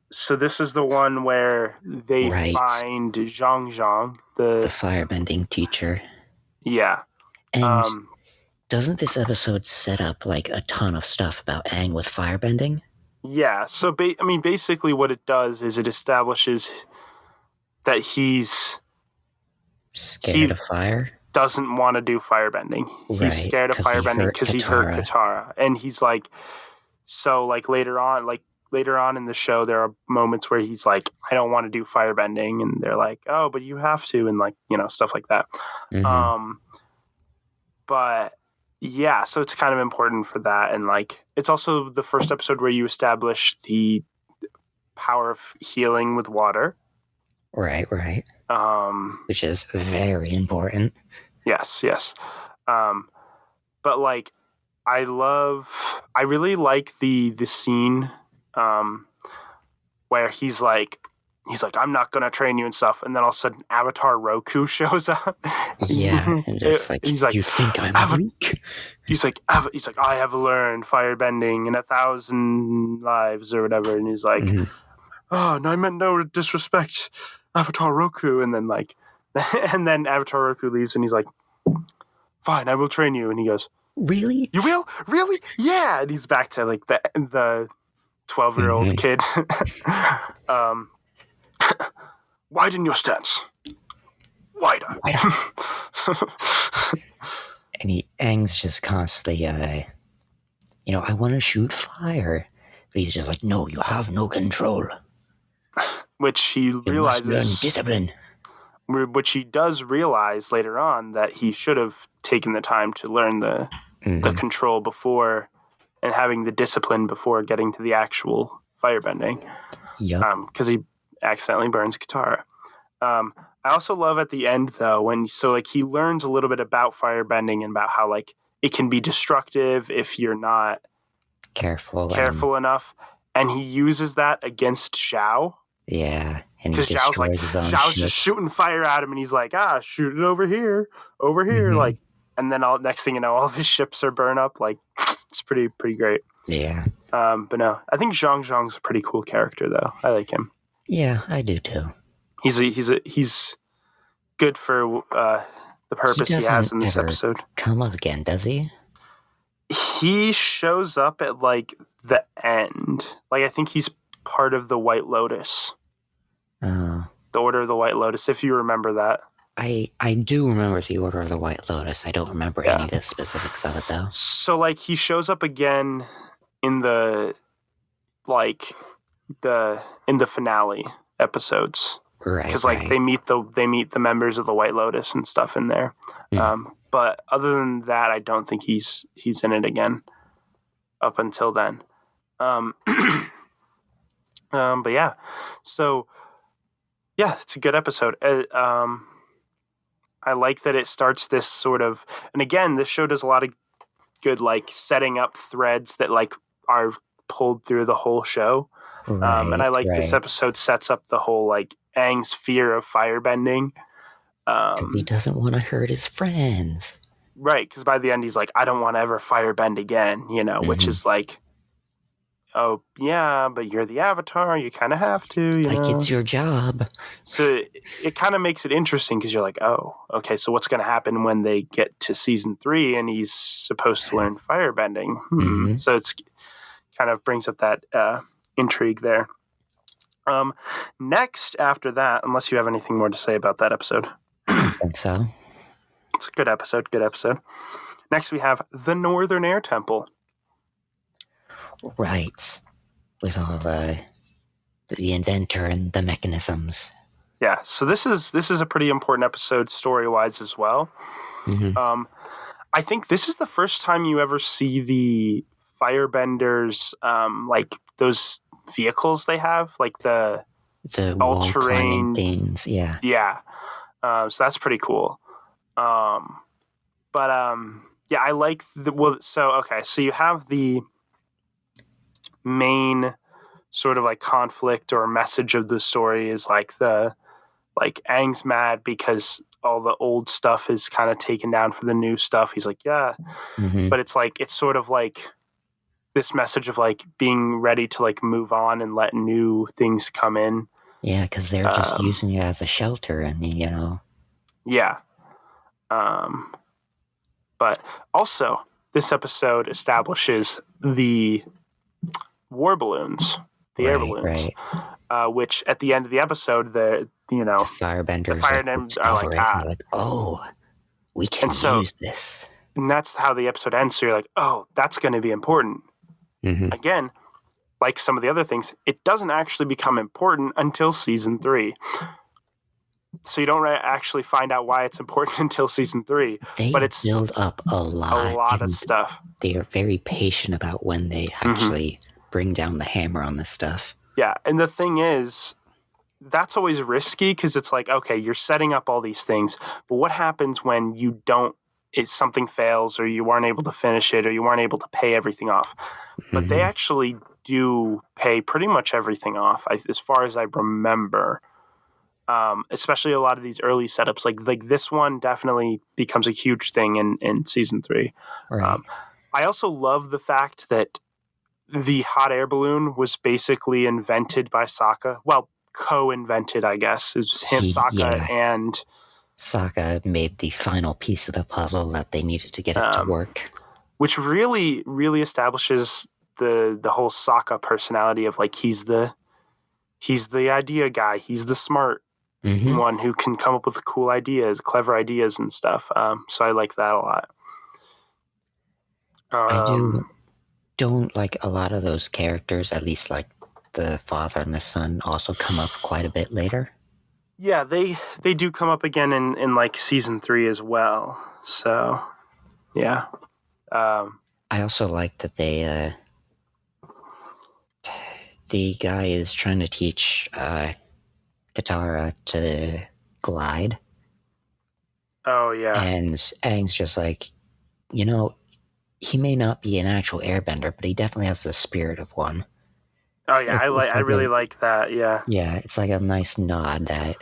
So this is the one where they find Zhang, the firebending teacher. Yeah. And doesn't this episode set up like a ton of stuff about Aang with firebending? Yeah. So basically, what it does is it establishes that he's scared of fire. Doesn't want to do firebending. He's scared of firebending because he hurt Katara, and he's like, so like later on in the show, there are moments where he's like, I don't want to do firebending, and they're like, oh, but you have to, and like stuff like that. Mm-hmm. But yeah, so it's kind of important for that, and like it's also the first episode where you establish the power of healing with water. Right. Which is very important. Yes. But like, I really like the scene where he's like, I'm not gonna train you and stuff, and then all of a sudden Avatar Roku shows up. Yeah, and it's like, he's like, you think I'm weak? He's like, I have learned firebending in 1,000 lives or whatever, and he's like, oh, no, I meant no disrespect, Avatar Roku, and then like, and then Avatar Roku leaves, and he's like, fine, I will train you, and he goes, really? You will? Really? Yeah, and he's back to like the 12-year-old kid. Widen your stance. Wider. And Aang's just constantly, I want to shoot fire. But he's just like, no, you have no control. Which he realizes. You must learn discipline. Which he does realize later on that he should have taken the time to learn the control before and having the discipline before getting to the actual firebending. Yeah. Because he accidentally burns Katara. I also love at the end though he learns a little bit about firebending and about how like it can be destructive if you're not careful enough, and he uses that against Zhao. Yeah, and he destroys his own Zhao's just shooting fire at him, and he's like, shoot it over here, like, and then next thing you know, all of his ships are burned up. Like, it's pretty great. Yeah. But no, I think Zhang's a pretty cool character though. I like him. Yeah, I do too. He's good for the purpose he has in this episode. Come up again, does he? He shows up at like the end. Like I think he's part of the White Lotus. Oh. The Order of the White Lotus, if you remember that. I do remember the Order of the White Lotus. I don't remember any Yeah. of the specifics of it though. So like he shows up again in the like in the finale episodes. Right. Because like they meet the members of the White Lotus and stuff in there. But other than that, I don't think he's in it again up until then. But yeah, so yeah, it's a good episode. I like that it starts this sort of, and again, this show does a lot of good like setting up threads that like are pulled through the whole show. Right, and I like this episode sets up the whole like Aang's fear of firebending. Because he doesn't want to hurt his friends. Right, because by the end he's like, I don't want to ever firebend again, which is like, oh yeah, but you're the Avatar, you kind of have to, it's your job. So it kind of makes it interesting because you're like, oh, okay, so what's going to happen when they get to season 3 and he's supposed to learn firebending? So it's kind of brings up that intrigue there. Next, after that, unless you have anything more to say about that episode. I don't think so. It's a good episode. Next, we have the Northern Air Temple. Right. With all the inventor and the mechanisms. Yeah, so this is a pretty important episode story-wise as well. I think this is the first time you ever see the firebenders, like those vehicles they have, like the all-terrain things. Yeah. Yeah. So that's pretty cool. Yeah, I like so you have the main sort of like conflict or message of the story is like Aang's mad because all the old stuff is kind of taken down for the new stuff. He's like, yeah. But it's sort of like this message of like being ready to like move on and let new things come in. Yeah, because they're just using it as a shelter and, Yeah. But also, this episode establishes the war balloons, the air balloons, which at the end of the episode, the firebenders are like, oh, we can use this. And that's how the episode ends. So you're like, oh, that's going to be important. Again, like some of the other things, it doesn't actually become important until season 3. So you don't actually find out why it's important until season 3. But it's build up a lot of stuff. They are very patient about when they actually bring down the hammer on this stuff. Yeah, and the thing is, that's always risky because it's like, okay, you're setting up all these things, but what happens when you don't? If something fails, or you aren't able to finish it, or you aren't able to pay everything off? But they actually do pay pretty much everything off, as far as I remember. Especially a lot of these early setups, like this one definitely becomes a huge thing in season 3. Right. I also love the fact that the hot air balloon was basically invented by Sokka. Well, co-invented, I guess. It was him, Sokka, and Sokka made the final piece of the puzzle that they needed to get it to work. Which really, really establishes the whole Sokka personality of like he's the idea guy, he's the smart one who can come up with cool ideas, clever ideas and stuff. So I like that a lot. I don't like a lot of those characters, at least like the father and the son also come up quite a bit later. Yeah, they do come up again in like season 3 as well. So, yeah. I also like that the guy is trying to teach Katara to glide. Oh, yeah. And Aang's just like, he may not be an actual airbender, but he definitely has the spirit of one. Oh, yeah, I really like that, yeah. Yeah, it's like a nice nod that,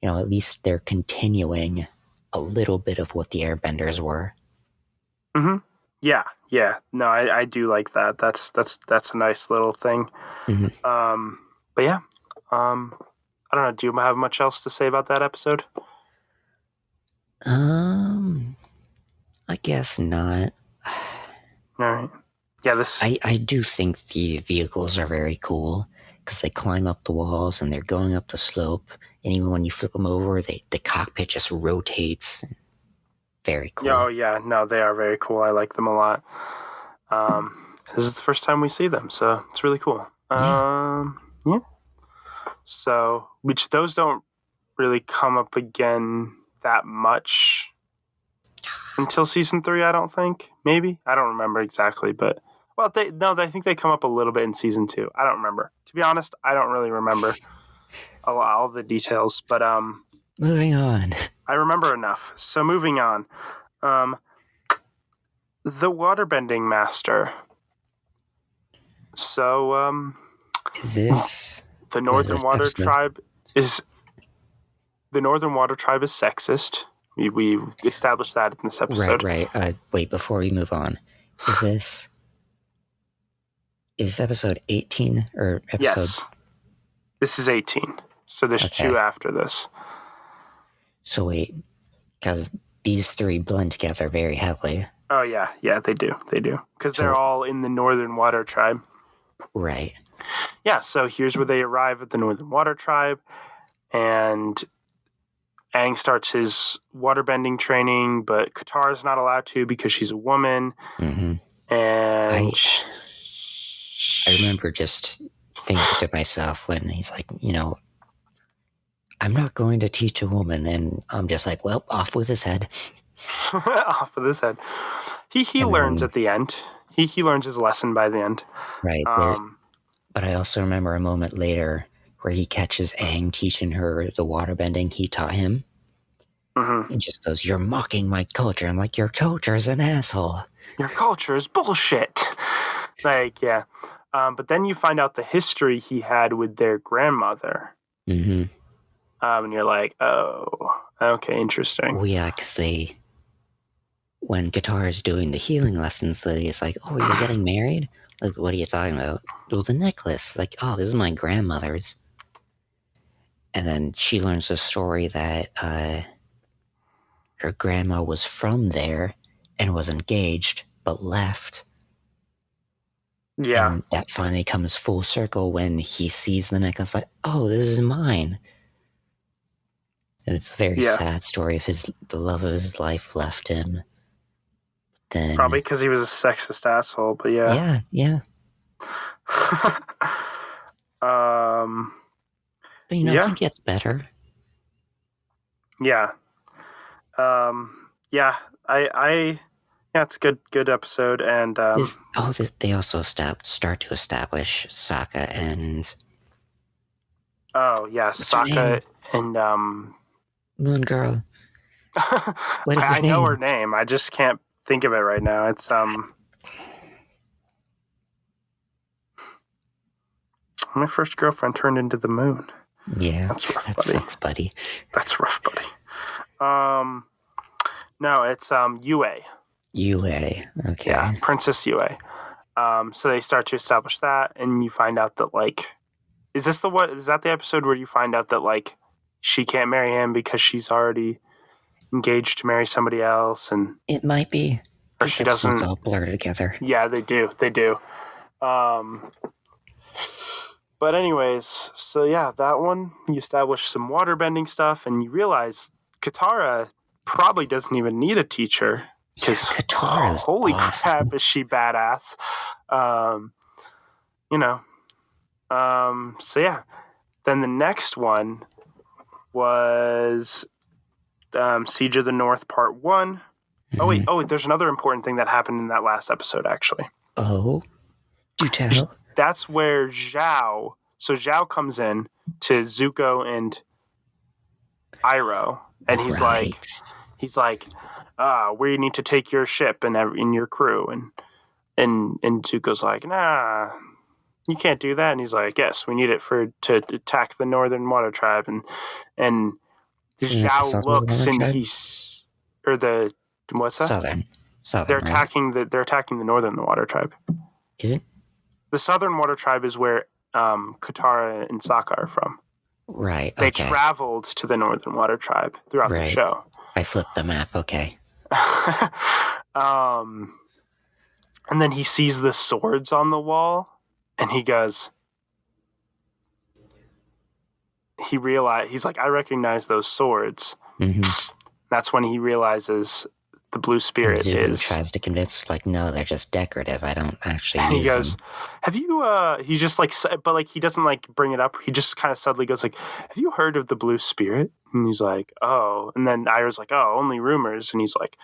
at least they're continuing a little bit of what the airbenders were. Yeah. No, I do like that. That's a nice little thing. But yeah, I don't know. Do you have much else to say about that episode? I guess not. All right. Yeah, I do think the vehicles are very cool because they climb up the walls and they're going up the slope and even when you flip them over, the cockpit just rotates. Very cool. Oh yeah, no, they are very cool. I like them a lot. This is the first time we see them, so it's really cool. Yeah. So, which those don't really come up again that much until season 3, I don't think. Maybe, I don't remember exactly, but I think they come up a little bit in season 2. I don't remember. To be honest, I don't really remember all the details, but moving on. I remember enough. So moving on. The waterbending master. So is this the Northern Water Tribe is sexist. We established that in this episode. Right. Wait, before we move on, is episode 18 or episode? Yes, this is 18. So there's 2 after this. So wait, because these 3 blend together very heavily. Oh yeah, they do, because they're all in the Northern Water Tribe. Right. Yeah. So here's where they arrive at the Northern Water Tribe, and Aang starts his waterbending training, but Katara's not allowed to because she's a woman. Mm-hmm. And I remember just thinking to myself when he's like, I'm not going to teach a woman, and I'm just like, well, off with his head. Off with his head. He learns at the end. He learns his lesson by the end. Right. But I also remember a moment later where he catches Aang teaching her the waterbending he taught him. Mm-hmm. He just goes, "You're mocking my culture." I'm like, "Your culture is an asshole. Your culture is bullshit." Like, yeah. But then you find out the history he had with their grandmother. Mm-hmm. And you're like, oh, okay, interesting. Well, yeah, because when Katara is doing the healing lessons, he's like, "Oh, you're getting married? Like, what are you talking about?" Well, the necklace. Like, oh, this is my grandmother's. And then she learns the story that her grandma was from there and was engaged, but left. Yeah. And that finally comes full circle when he sees the necklace, like, oh, this is mine. And it's a very sad story of the love of his life left him. Then probably because he was a sexist asshole, but yeah. Yeah. But he gets better. Yeah. It's a good episode, and they also start to establish Sokka and Sokka and Moon Girl. What is her name? I know her name. I just can't think of it right now. It's my first girlfriend turned into the moon. Yeah, that's rough, that buddy. Sucks, buddy. That's rough, buddy. No, it's Yue. Yue, okay. Yeah, Princess Yue. So they start to establish that, and you find out that is that the episode where you find out that she can't marry him because she's already engaged to marry somebody else, and it might be. Or she doesn't. It's all blurred together. Yeah, they do. But anyways, so yeah, that one, you establish some waterbending stuff, and you realize Katara probably doesn't even need a teacher, because Katara's holy awesome. crap, is she badass. So yeah, then the next one was Siege of the North Part 1. Mm-hmm. Oh wait, there's another important thing that happened in that last episode, actually. Oh, do tell. That's where Zhao comes in to Zuko and Iroh, and he's like, we need to take your ship and your crew, and Zuko's like, nah, you can't do that, and he's like, yes, we need it to attack the Northern Water Tribe, and Zhao looks and he's what's that? Southern. They're attacking the Northern Water Tribe. Is it? The Southern Water Tribe is where Katara and Sokka are from. Right. They traveled to the Northern Water Tribe throughout the show. I flipped the map. Okay. And then he sees the swords on the wall, and he goes, he's like, I recognize those swords. Mm-hmm. That's when he realizes the blue And spirit Zuko is. tries to convince, like, no, they're just decorative. I don't actually And he use goes, them. "Have you?" He just like, but like he doesn't like bring it up. He just kind of subtly goes like, "Have you heard of the blue spirit?" And he's like, "Oh." And then Ira's like, "Oh, only rumors." And he's like,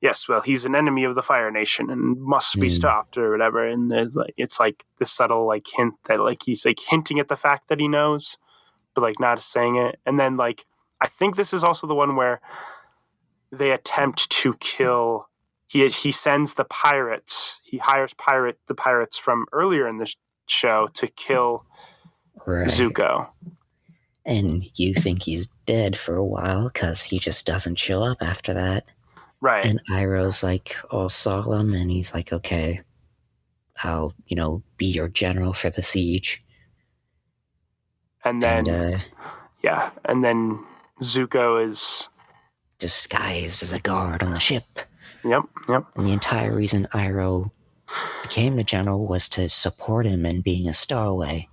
"Yes, well, he's an enemy of the Fire Nation and must be stopped or whatever." And it's like this subtle like hint that like he's like hinting at the fact that he knows, but like not saying it. And then like I think this is also the one where they attempt to kill. He sends the pirates. He hires the pirates from earlier in the show to kill Right. Zuko. And you think he's dead for a while because he just doesn't show up after that. Right. And Iroh's like all solemn, and he's like, okay, I'll, be your general for the siege. And then, and then Zuko is disguised as a guard on the ship. Yep. And the entire reason Iroh became the general was to support him in being a stowaway.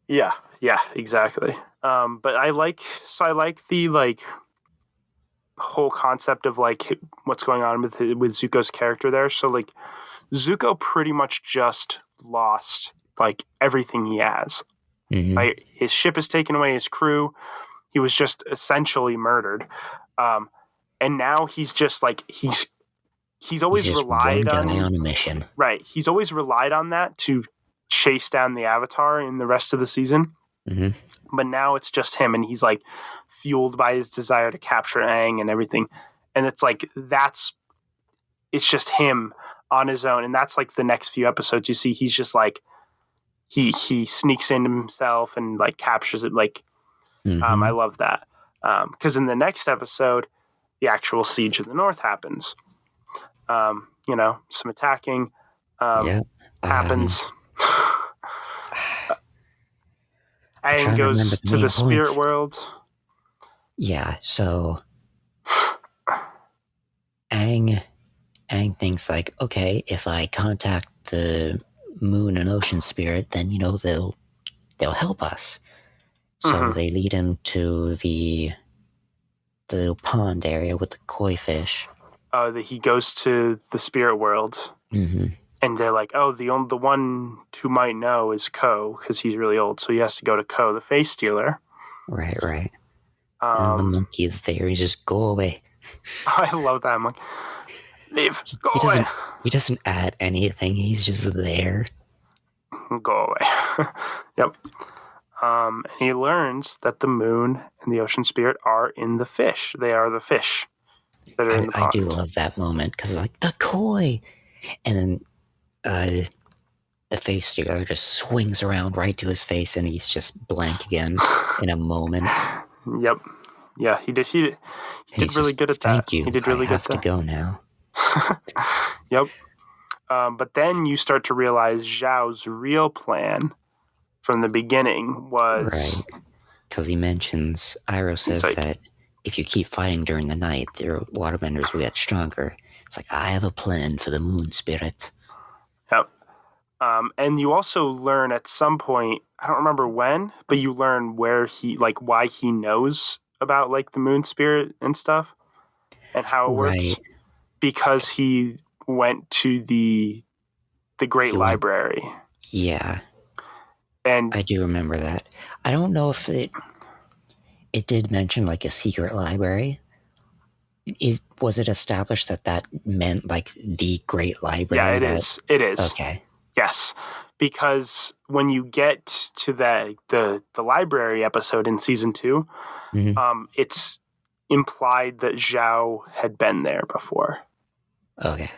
Yeah, exactly. But I like the like whole concept of like what's going on with Zuko's character there. So like Zuko pretty much just lost like everything he has. Mm-hmm. Like, his ship is taken away, his crew. He was just essentially murdered. And now he's just like he's always just relied one guy on a mission. Right. He's always relied on that to chase down the Avatar in the rest of the season. Mm-hmm. But now it's just him, and he's like fueled by his desire to capture Aang and everything. And it's like it's just him on his own. And that's like the next few episodes you see he's just like he sneaks in himself and like captures it. Like I love that. Because in the next episode, the actual siege of the North happens. Some attacking happens. Aang goes to the spirit world. Yeah, so Aang thinks like, okay, if I contact the moon and ocean spirit, then they'll help us. So they lead him to the little pond area with the koi fish. He goes to the spirit world, and they're like, "Oh, the one who might know is Ko because he's really old, so he has to go to Ko, the face stealer." Right. And the monkey is there. He just go away. I love that monkey. Leave. Go away. He doesn't add anything. He's just there. Go away. Yep. And he learns that the moon and the ocean spirit are in the fish. They are the fish that are in the pond. I do love that moment because like the koi, and then the face stealer just swings around right to his face, and he's just blank again in a moment. Yep. Yeah, he did. He did really good at that. Thank you. He did really good. I have to go now. Yep. But then you start to realize Zhao's real plan from the beginning was right, because he mentions Iroh says that if you keep fighting during the night, their waterbenders will get stronger. It's like, I have a plan for the moon spirit. Yep. And you also learn at some point, I don't remember when, but you learn where why he knows about like the moon spirit and stuff and how it works, because he went to the Great Library. Yeah. And I do remember that. I don't know if it did mention like a secret library. Was it established that meant like the Great Library? Yeah, it is. It is. Okay. Yes, because when you get to the library episode in season 2, it's implied that Zhao had been there before. Okay.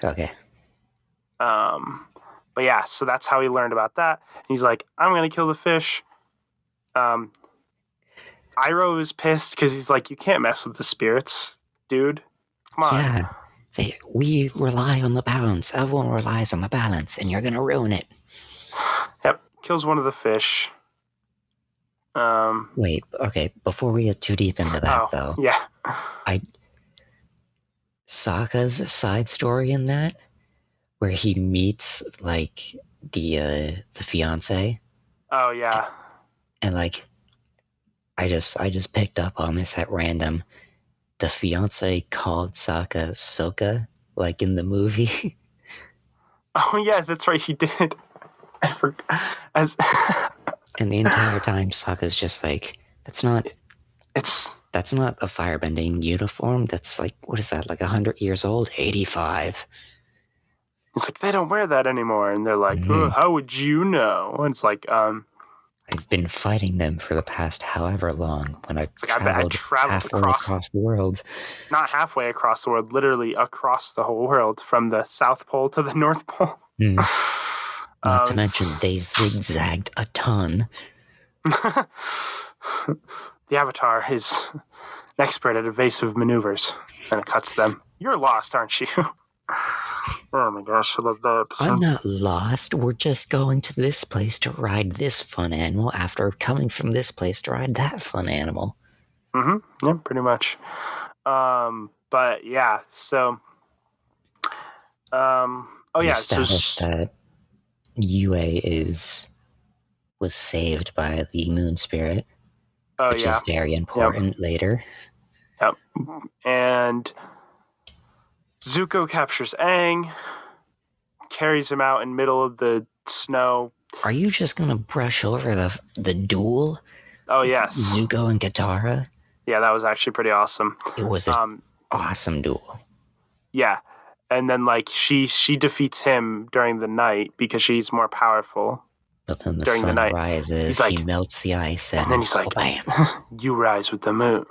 But yeah, so that's how he learned about that. And he's like, I'm going to kill the fish. Iroh is pissed because he's like, you can't mess with the spirits, dude. Come on. Yeah, we rely on the balance. Everyone relies on the balance, and you're going to ruin it. Yep, kills one of the fish. Wait, okay, before we get too deep into that, though. Yeah. Sokka's side story in that, where he meets like the fiance. Oh yeah. And like I just picked up on this at random. The fiance called Sokka Soka, like in the movie. Oh yeah, that's right. He did. I forgot. As And the entire time, Sokka's just like, that's not it's a firebending uniform. That's like, what is that, like 100 years old? 85. It's like, they don't wear that anymore. And they're like, oh, how would you know? And it's like, I've been fighting them for the past however long when I've like I traveled halfway across the world. Not halfway across the world, literally across the whole world, from the South Pole to the North Pole. Not to mention, they zigzagged a ton. The Avatar is an expert at evasive maneuvers, and it cuts them. You're lost, aren't you? Oh my gosh, I love that episode. I'm not lost. We're just going to this place to ride this fun animal after coming from this place to ride that fun animal. Mm-hmm. Yeah, pretty much. But yeah, so established that Yue was saved by the moon spirit, which is very important later. Yep. And Zuko captures Aang, carries him out in the middle of the snow. Are you just gonna brush over the duel? Oh yes, Zuko and Katara. Yeah, that was actually pretty awesome. It was an awesome duel. Yeah, and then like she defeats him during the night because she's more powerful. But then the sun rises, he melts the ice, and then he's like, bam. You rise with the moon,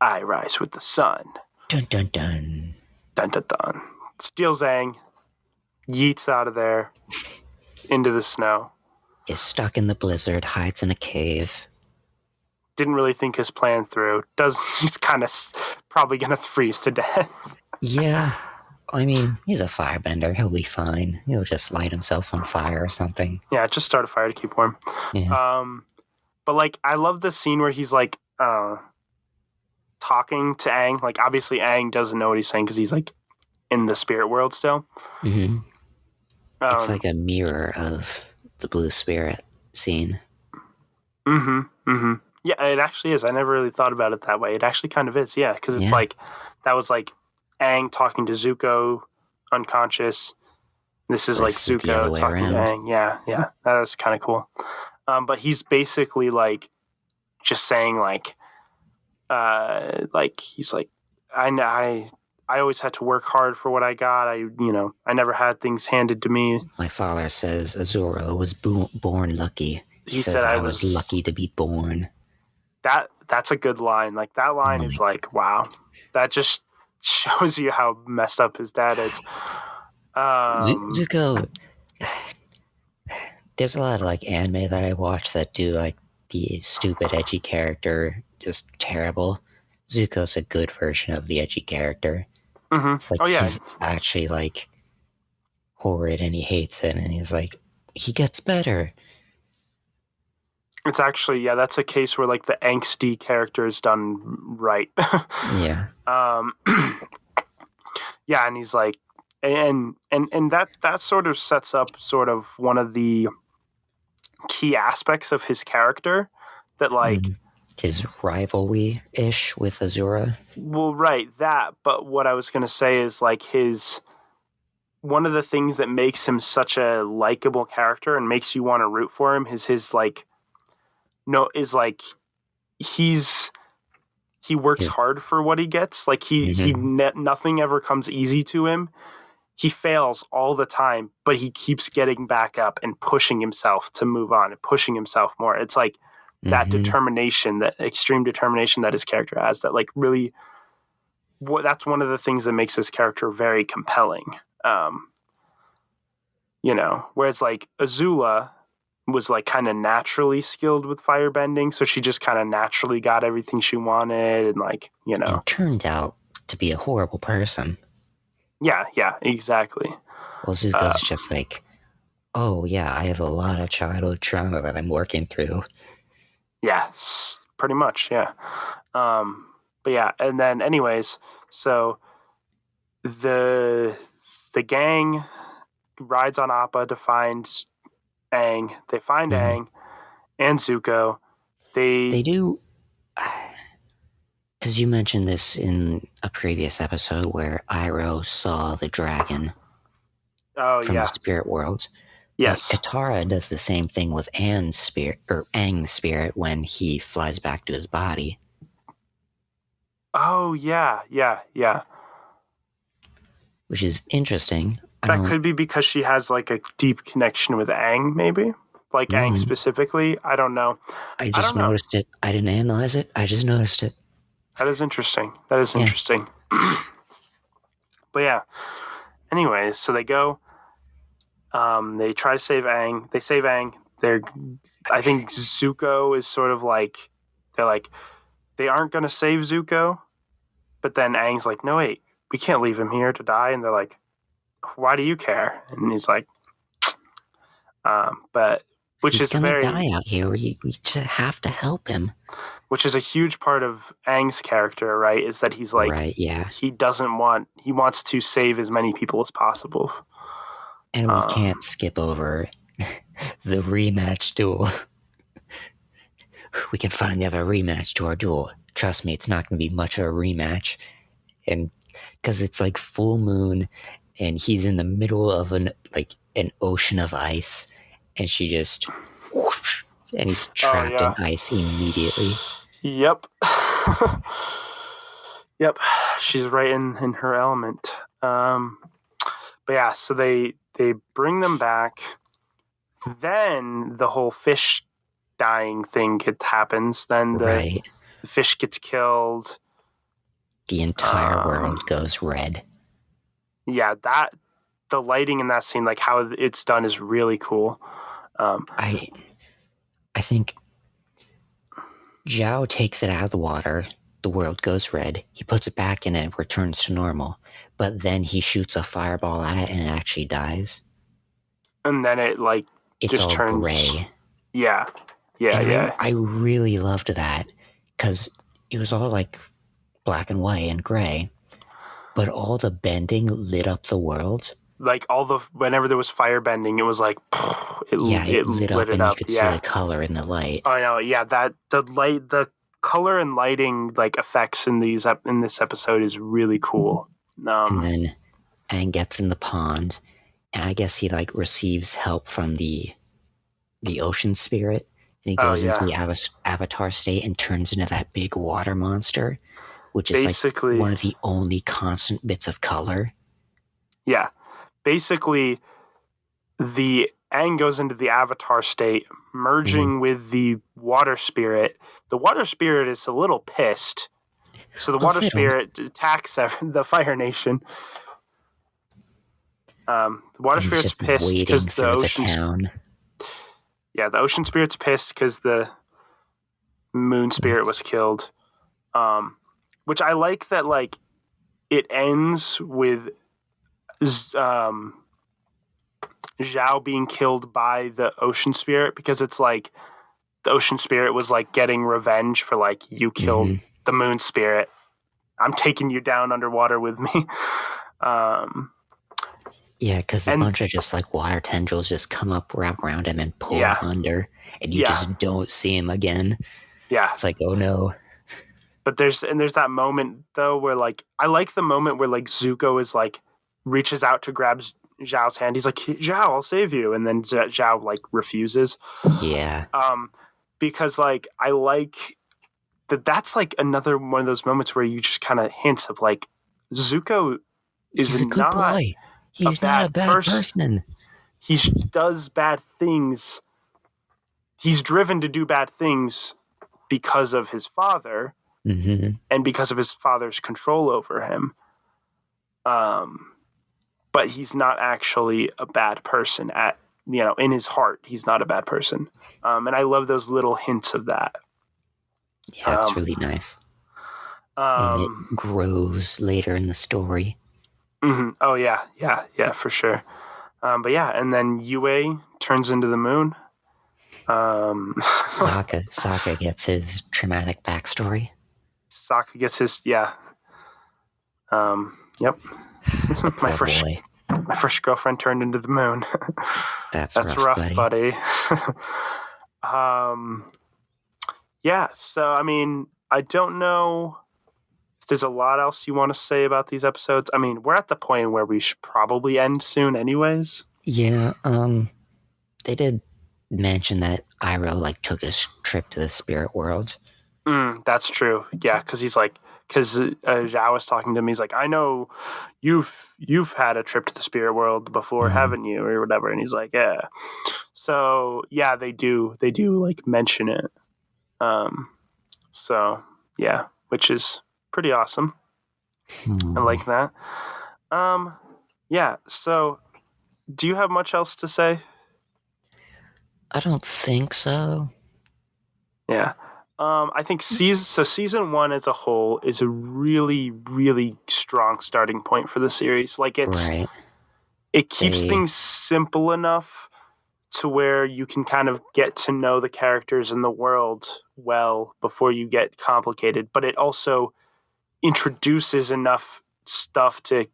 I rise with the sun. Dun dun dun. Dun dun dun. Steals Aang, yeets out of there into the snow. Is stuck in the blizzard, hides in a cave. Didn't really think his plan through. He's kind of probably gonna freeze to death. Yeah. I mean, he's a firebender. He'll be fine. He'll just light himself on fire or something. Yeah, just start a fire to keep warm. Yeah. But like, I love the scene where he's like talking to Aang. Like, obviously, Aang doesn't know what he's saying because he's like in the spirit world still. Mm-hmm. It's like a mirror of the blue spirit scene. Mm-hmm. Mm-hmm. Yeah, it actually is. I never really thought about it that way. It actually kind of is. Yeah, because it's like that was like Aang talking to Zuko, unconscious. This is like Zuko talking to Aang. Yeah, that's kind of cool. But he's basically like just saying like he's like, I always had to work hard for what I got. I never had things handed to me. My father says Azura was born lucky. He says I was lucky to be born. That's a good line. Like, that line is like, wow. That just shows you how messed up his dad is. Zuko. There's a lot of like anime that I watch that do like the stupid edgy character just terrible. Zuko's a good version of the edgy character. Mm-hmm. It's like he's actually like horrid and he hates it, and he's like, he gets better. It's actually, that's a case where like the angsty character is done right. Yeah. Yeah, and he's like, and that sort of sets up sort of one of the key aspects of his character that like his rivalry-ish with Azura. Well, right, that. But what I was going to say is like one of the things that makes him such a likable character and makes you want to root for him is his like, he works hard for what he gets. Like nothing ever comes easy to him. He fails all the time, but he keeps getting back up and pushing himself to move on and pushing himself more. It's like that determination, that extreme determination that his character has, that like really, that's one of the things that makes his character very compelling. Whereas like Azula was like kind of naturally skilled with firebending, so she just kind of naturally got everything she wanted, and like, and turned out to be a horrible person. Yeah, exactly. Well, Zuko's just like, oh yeah, I have a lot of childhood trauma that I'm working through. Yes, pretty much, yeah. But yeah, and then anyways, so the gang rides on Appa to find Aang. They find Aang and Zuko. They do because you mentioned this in a previous episode where Iroh saw the dragon Oh from the yeah. spirit world. But Yes. Katara does the same thing with Aang's spirit when he flies back to his body. Oh yeah, yeah, yeah. Which is interesting. That could be because she has like a deep connection with Aang, maybe. Like Aang specifically. I don't know. I I just don't know. noticed it. I didn't analyze it. I just noticed it. That is interesting. That is Yeah. interesting. But yeah. Anyways, so they go. They try to save Aang. They save Aang. I think Zuko is sort of like, they're like, they aren't going to save Zuko. But then Aang's like, no, wait, we can't leave him here to die. And they're like, why do you care? And he's like, but which He's is gonna die out here. We just have to help him. Which is a huge part of Aang's character, right? Is that he's like, right, yeah. he wants to save as many people as possible. And we can't skip over the rematch duel. We can finally have a rematch to our duel. Trust me, it's not going to be much of a rematch. And because it's like full moon and he's in the middle of an ocean of ice and she just whoosh, and he's trapped in ice immediately. Yep. Yep. She's right in her element. But yeah, so they bring them back. Then the whole fish dying thing happens. Then the fish gets killed. The entire world goes red. Yeah, the lighting in that scene, like how it's done, is really cool. I think Zhao takes it out of the water. The world goes red. He puts it back in and it returns to normal. But then he shoots a fireball at it and it actually dies. And then it it's just all turns gray. Yeah. Yeah, yeah. I really loved that because it was all like black and white and gray, but all the bending lit up the world. Like whenever there was fire bending, it was like it lit up, and you could see the color in the light. I know, yeah. That the color and lighting effects in this episode is really cool. And then Aang gets in the pond, and I guess he receives help from the ocean spirit, and he goes into the avatar state and turns into that big water monster, which is basically one of the only constant bits of color. Yeah. Basically, the Aang goes into the avatar state, merging with the water spirit. The water spirit is a little pissed. So the water spirit attacks the Fire Nation. The water spirit's pissed because the ocean. Yeah, the ocean spirit's pissed because the moon spirit was killed. Which I like that, it ends with Zhao being killed by the ocean spirit, because it's like the ocean spirit was getting revenge for you killed the moon spirit. I'm taking you down underwater with me. Yeah, because a bunch of just water tendrils just come up, wrap around him, and pull him under, and you just don't see him again. Yeah, it's like, oh no. But there's that moment though where I like the moment where Zuko is reaches out to grab Zhao's hand. He's like, Zhao, I'll save you, and then Zhao refuses. Yeah. Because I like that's another one of those moments where you just kind of hints of Zuko is not boy. He's not a bad person. He does bad things. He's driven to do bad things because of his father, and because of his father's control over him. But he's not actually a bad person in his heart. He's not a bad person. And I love those little hints of that. Yeah, it's really nice. And it grows later in the story. Oh, yeah, for sure. But yeah, and then Yue turns into the moon. Sokka gets his traumatic backstory. Sokka gets his, yeah. Yep. My first girlfriend turned into the moon. That's rough, buddy. Yeah, so I mean, I don't know if there's a lot else you want to say about these episodes. I mean, we're at the point where we should probably end soon anyways. Yeah, they did mention that Iroh like took his trip to the spirit world. That's true. Yeah, because Zhao was talking to me. He's like, I know you've had a trip to the spirit world before, haven't you, or whatever? And he's like, yeah. So yeah, they do like mention it. So yeah, which is pretty awesome. I like that. Yeah. So, do you have much else to say? I don't think so. Yeah. I think season 1 as a whole is a really, really strong starting point for the series. Like it keeps things simple enough to where you can kind of get to know the characters in the world well before you get complicated, but it also introduces enough stuff to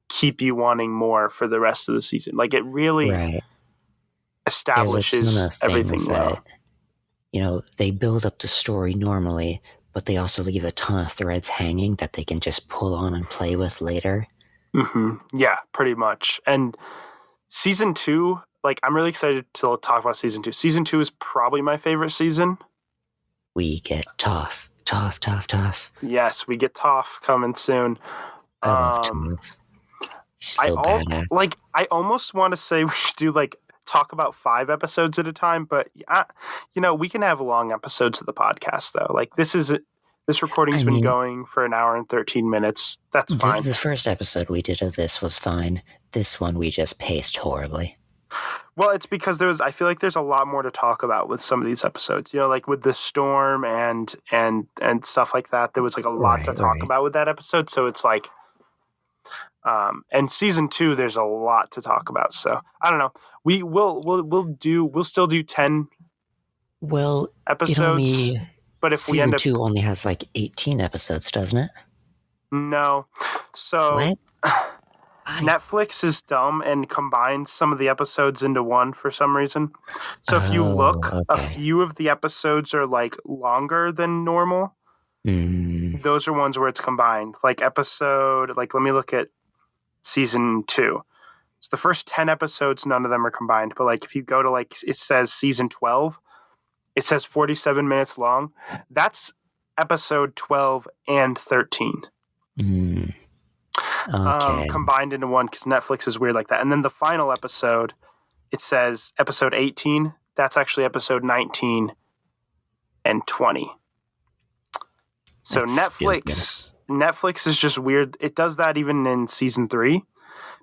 keep you wanting more for the rest of the season. Like it really establishes everything well. They build up the story normally, but they also leave a ton of threads hanging that they can just pull on and play with later. Yeah, pretty much. And season 2, like I'm really excited to talk about season 2. Season 2 is probably my favorite season. We get Toph. Yes, we get Toph coming soon. I love Toph. She's so badass. I almost want to say we should do talk about 5 episodes at a time, but we can have long episodes of the podcast though. Like this recording's been going for an hour and 13 minutes. That's fine. The first episode we did of this was fine. This one we just paced horribly. Well, it's because I feel like there's a lot more to talk about with some of these episodes. Like with the storm and stuff like that. There was a lot to talk about with that episode. So it's like, and season 2, there's a lot to talk about. So I don't know. We'll still do 10 episodes. But if we end up, season 2 only has 18 episodes, doesn't it? No. So what? Netflix is dumb and combines some of the episodes into one for some reason. So if you look, a few of the episodes are longer than normal. Those are ones where it's combined. Let me look at season 2. So the first 10 episodes, none of them are combined. But if you go to it says season 12, it says 47 minutes long. That's episode 12 and 13. Combined into one because Netflix is weird like that. And then the final episode, it says episode 18. That's actually episode 19 and 20. So Netflix is just weird. It does that even in season 3,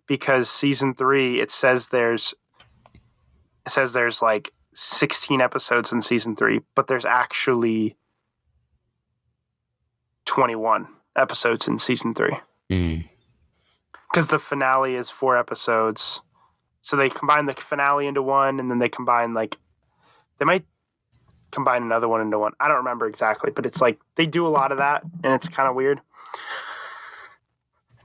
because season 3 it says there's 16 episodes in season 3, but there's actually 21 episodes in season 3. Because the finale is 4 episodes. So they combine the finale into one, and then they combine they might combine another one into one. I don't remember exactly, but it's they do a lot of that, and it's kind of weird.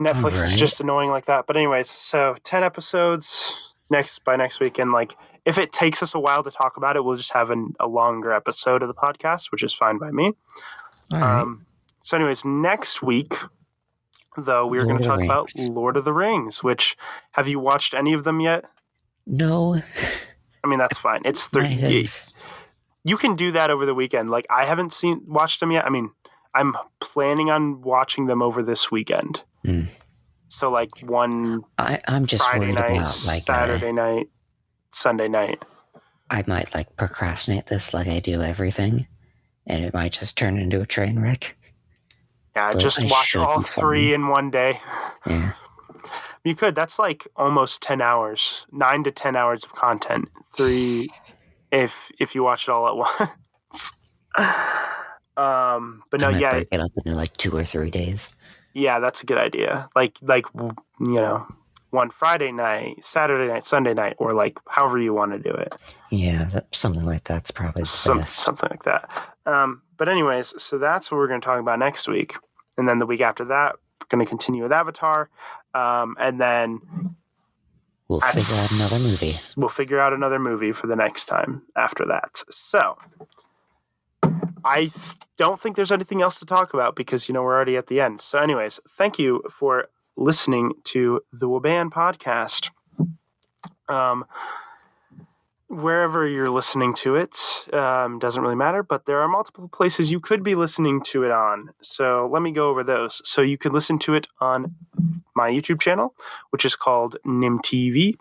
Netflix is just annoying like that. But anyways, so 10 episodes by next week, and if it takes us a while to talk about it, we'll just have a longer episode of the podcast, which is fine by me. All right. So anyways, next week, though, we're going to talk about Lord of the Rings, which, have you watched any of them yet? No. I mean, that's fine. It's you can do that over the weekend. I haven't watched them yet. I mean, I'm planning on watching them over this weekend. So one I'm just Friday worried night, about Saturday night, Sunday night. I might procrastinate this like I do everything, and it might just turn into a train wreck. Yeah, just watch all 3 in one day. Yeah. You could. That's almost 10 hours, 9 to 10 hours of content. 3 if you watch it all at once. But no, yeah. Break it up into 2 or 3 days. Yeah, that's a good idea. One Friday night, Saturday night, Sunday night, or however you want to do it. Yeah, something like that's probably the best. Something like that. But anyways, so that's what we're going to talk about next week. And then the week after that, we're going to continue with Avatar. And then we'll figure out another movie. We'll figure out another movie for the next time after that. So I don't think there's anything else to talk about because, we're already at the end. So anyways, thank you for listening to the Waban podcast. Wherever you're listening to it, doesn't really matter, but there are multiple places you could be listening to it on. So let me go over those. So you can listen to it on my YouTube channel, which is called Nim TV.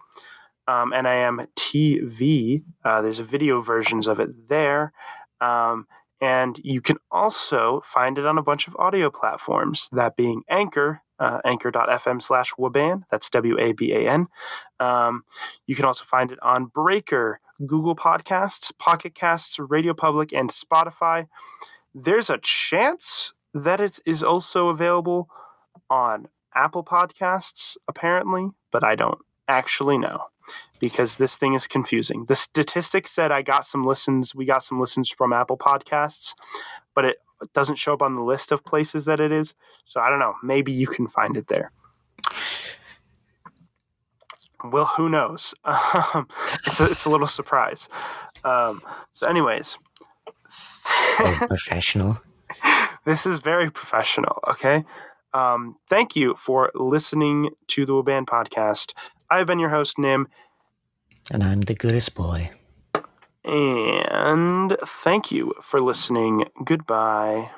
NIM TV. There's video versions of it there. And you can also find it on a bunch of audio platforms, that being Anchor, anchor.fm/Waban. That's WABAN. You can also find it on Breaker, Google Podcasts, Pocket Casts, Radio Public, and Spotify. There's a chance that it is also available on Apple Podcasts, apparently, but I don't actually know because this thing is confusing. The statistics said we got some listens from Apple Podcasts, but it doesn't show up on the list of places that it is. So I don't know. Maybe you can find it there. Well, who knows? It's a little surprise. So anyways. So professional. This is very professional, okay? Thank you for listening to the Waban podcast. I've been your host, Nim. And I'm the goodest boy. And thank you for listening. Goodbye.